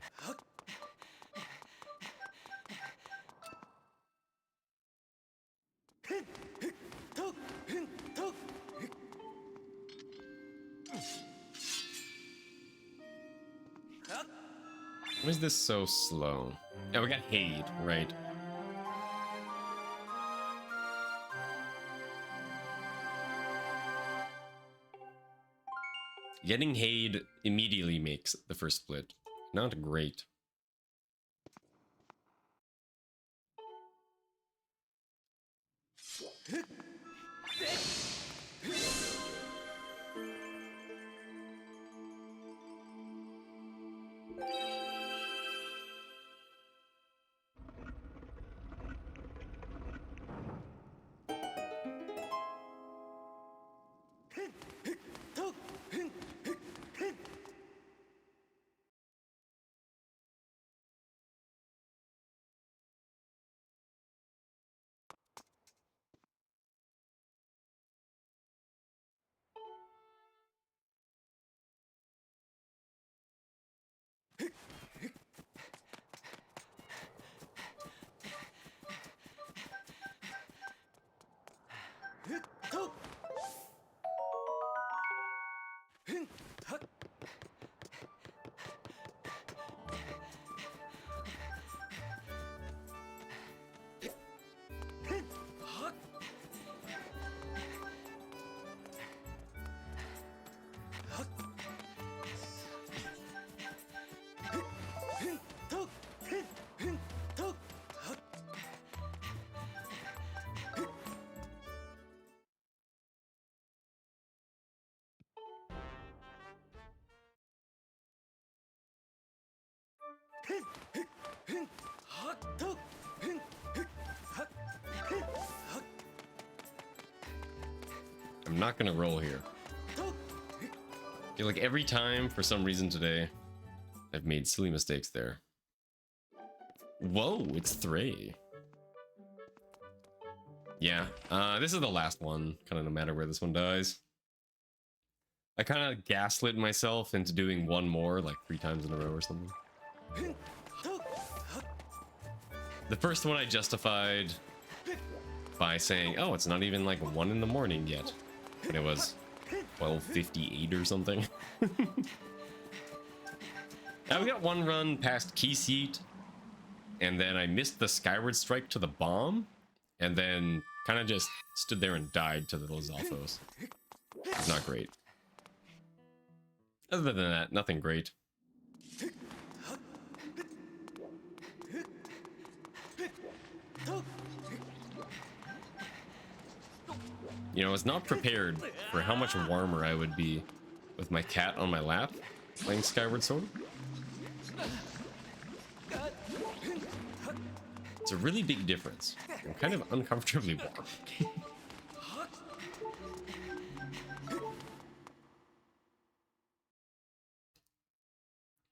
Why is this so slow? Yeah, we got Haid, right? Getting Haid immediately makes the first split. Not great. I'm not gonna roll here. I feel like every time, for some reason today, I've made silly mistakes there. Whoa, it's 3. Yeah, this is the last one, kind of no matter where this one dies. I kind of gaslit myself into doing one more, like 3 times in a row or something. The first one I justified by saying, oh, it's not even like 1 in the morning yet. And it was 12:58 or something. Now we got one run past Key Seat, and then I missed the Skyward Strike to the bomb, and then kind of just stood there and died to the Lizalfos. It's not great. Other than that, nothing great. You know, I was not prepared for how much warmer I would be with my cat on my lap playing Skyward Sword. It's a really big difference. I'm kind of uncomfortably warm.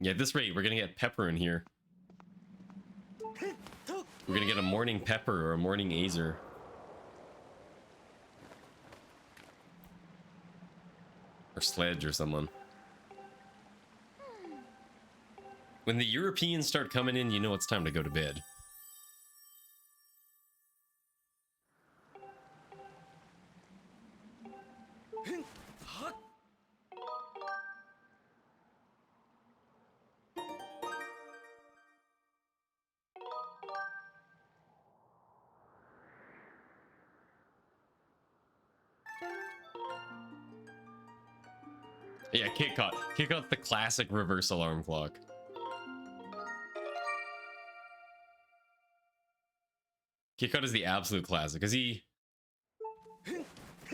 Yeah, at this rate, we're gonna get Pepper in here. We're gonna get a morning Pepper or a morning Azer. Or Sledge or someone. When the Europeans start coming in, you know it's time to go to bed. Yeah, kick out the classic reverse alarm clock. Kick out is the absolute classic, because he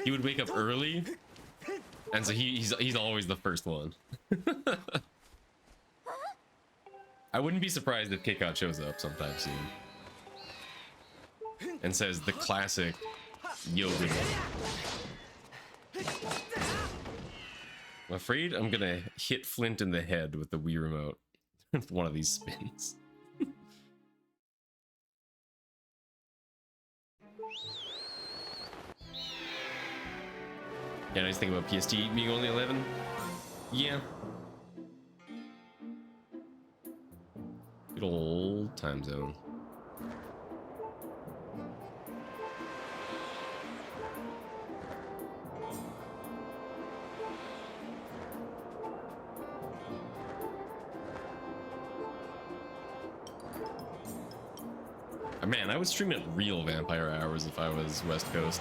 would wake up early, and so he's always the first one. I wouldn't be surprised if Kick Out shows up sometime soon and says the classic yoga. I'm afraid I'm gonna hit Flint in the head with the Wii remote with one of these spins. Yeah, nice thing about PST being only 11. Yeah. Good old time zone. Man, I would stream at real vampire hours if I was West Coast.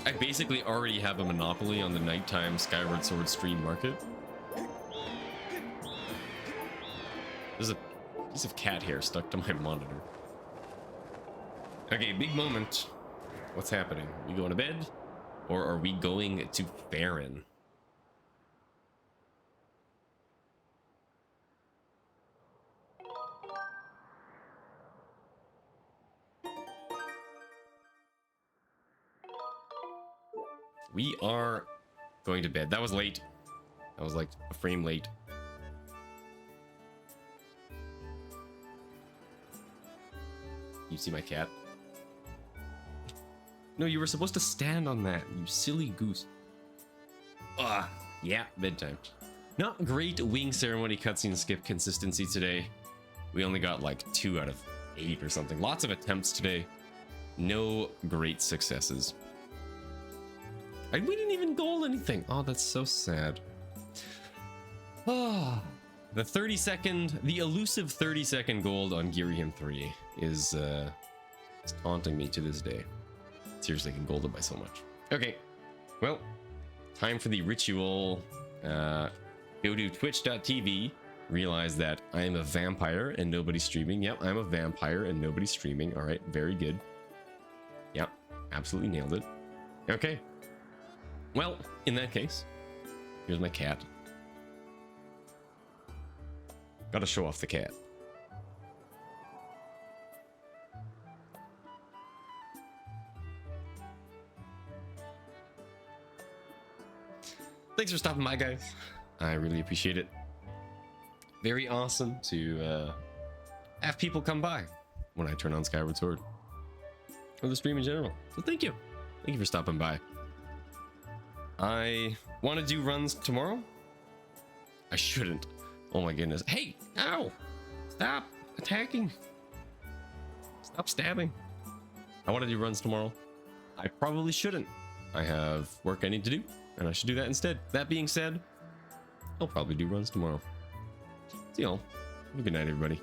I basically already have a monopoly on the nighttime Skyward Sword stream market. There's a piece of cat hair stuck to my monitor. Okay, big moment. What's happening? Are we going to bed? Or are we going to Farron? We are going to bed. That was late. That was like a frame late. You see my cat? No, you were supposed to stand on that, you silly goose. Yeah, bedtime. Not great wing ceremony cutscene skip consistency today. We only got like 2 out of 8 or something. Lots of attempts today. No great successes. We didn't even goal anything. Oh, that's so sad. Oh, the 30-second, the elusive 30-second gold on Girihim 3 is taunting me to this day. Seriously, can gold it by so much. Okay, well, time for the ritual. Go to twitch.tv, realize that I am a vampire and nobody's streaming. Yep, I'm a vampire and nobody's streaming. All right, very good. Yep, absolutely nailed it. Okay. Well, in that case, here's my cat. Gotta show off the cat. Thanks for stopping by, guys. I really appreciate it. Very awesome to have people come by when I turn on Skyward Sword. Or the stream in general. So thank you. Thank you for stopping by. I want to do runs tomorrow. I shouldn't. Oh my goodness. Hey, ow! Stop attacking. Stop stabbing. I want to do runs tomorrow. I probably shouldn't. I have work I need to do, and I should do that instead. That being said, I'll probably do runs tomorrow. See y'all. Have a good night, everybody.